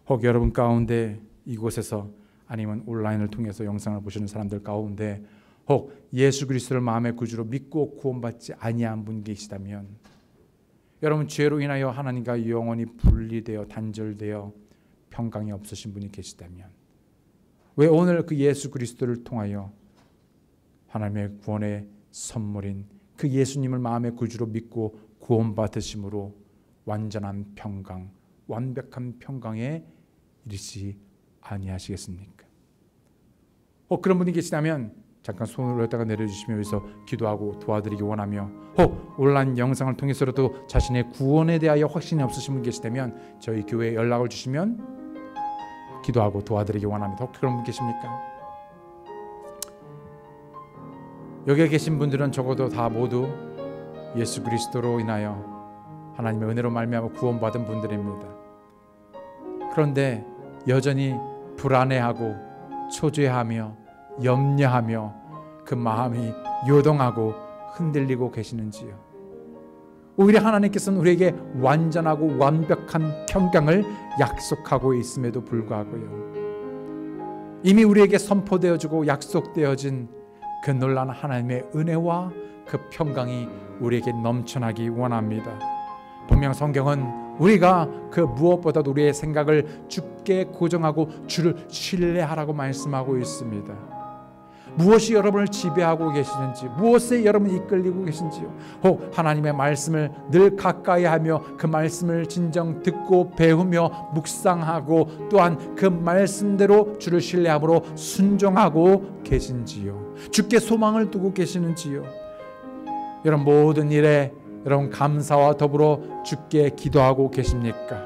혹 여러분 가운데 이곳에서 아니면 온라인을 통해서 영상을 보시는 사람들 가운데 혹 예수 그리스도를 마음의 구주로 믿고 구원받지 아니한 분 계시다면, 여러분 죄로 인하여 하나님과 영원히 분리되어 단절되어 평강이 없으신 분이 계시다면, 왜 오늘 그 예수 그리스도를 통하여 하나님의 구원의 선물인 그 예수님을 마음의 구주로 믿고 구원받으심으로 완전한 평강, 완벽한 평강에 이르지 아니하시겠습니까? 혹 그런 분이 계시다면 잠깐 손을 올렸다가 내려주시며 여기서 기도하고 도와드리기 원하며, 혹 온라인 영상을 통해서라도 자신의 구원에 대하여 확신이 없으신 분 계시다면 저희 교회에 연락을 주시면 기도하고 도와드리기 원합니다. 혹 그런 분 계십니까? 여기에 계신 분들은 적어도 다 모두 예수 그리스도로 인하여 하나님의 은혜로 말미암아 구원받은 분들입니다. 그런데 여전히 불안해하고 초조해하며 염려하며 그 마음이 요동하고 흔들리고 계시는지요? 오히려 하나님께서는 우리에게 완전하고 완벽한 평강을 약속하고 있음에도 불구하고요, 이미 우리에게 선포되어지고 약속되어진 그 놀라운 하나님의 은혜와 그 평강이 우리에게 넘쳐나기 원합니다. 분명 성경은 우리가 그 무엇보다도 우리의 생각을 주께 고정하고 주를 신뢰하라고 말씀하고 있습니다. 무엇이 여러분을 지배하고 계시는지, 무엇에 여러분이 이끌리고 계신지요, 혹 하나님의 말씀을 늘 가까이 하며 그 말씀을 진정 듣고 배우며 묵상하고 또한 그 말씀대로 주를 신뢰함으로 순종하고 계신지요, 주께 소망을 두고 계시는지요. 여러분 모든 일에 여러분 감사와 더불어 주께 기도하고 계십니까?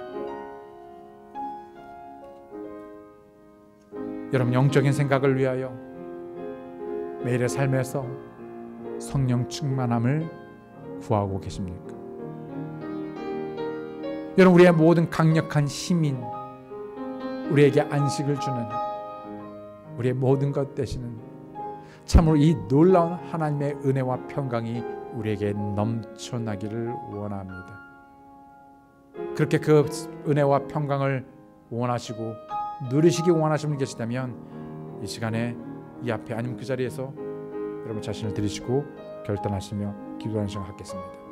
여러분 영적인 생각을 위하여 매일의 삶에서 성령 충만함을 구하고 계십니까? 여러분 우리의 모든 강력한 힘인, 우리에게 안식을 주는, 우리의 모든 것 되시는 참으로 이 놀라운 하나님의 은혜와 평강이 우리에게 넘쳐나기를 원합니다. 그렇게 그 은혜와 평강을 원하시고 누리시기 원하시는 분이 계시다면 이 시간에 이 앞에 아니면 그 자리에서 여러분 자신을 들이시고 결단하시며 기도하는 시간 갖겠습니다.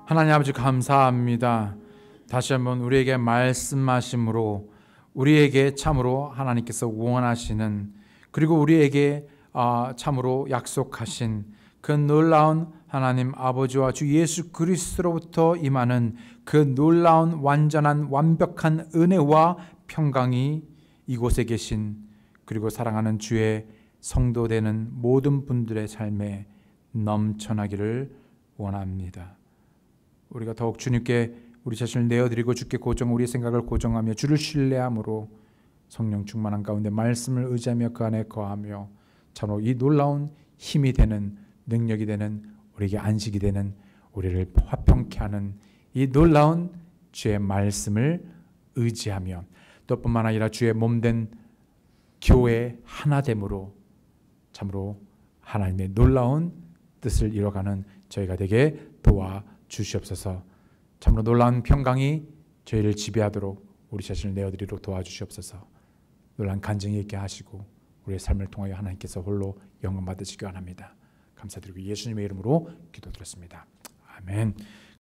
하나님 아버지 감사합니다. 다시 한번 우리에게 말씀하심으로 우리에게 참으로 하나님께서 원하시는, 그리고 우리에게 참으로 약속하신 그 놀라운 하나님 아버지와 주 예수 그리스도로부터 임하는 그 놀라운 완전한 완벽한 은혜와 평강이 이곳에 계신 그리고 사랑하는 주의 성도 되는 모든 분들의 삶에 넘쳐나기를 원합니다. 우리가 더욱 주님께 우리 자신을 내어드리고 주께 우리의 생각을 고정하며 주를 신뢰함으로 성령 충만한 가운데 말씀을 의지하며 그 안에 거하며 참으로 이 놀라운 힘이 되는, 능력이 되는, 우리에게 안식이 되는, 우리를 화평케 하는 이 놀라운 주의 말씀을 의지하며 또 뿐만 아니라 주의 몸된 교회 하나됨으로 참으로 하나님의 놀라운 뜻을 이뤄가는 저희가 되게 도와주시옵소서. 참으로 놀라운 평강이 저희를 지배하도록 우리 자신을 내어드리도록 도와주시옵소서. 놀라운 간증이 있게 하시고 우리의 삶을 통하여 하나님께서 홀로 영광 받으시기 원합니다. 감사드리고 예수님의 이름으로 기도드렸습니다. 아멘.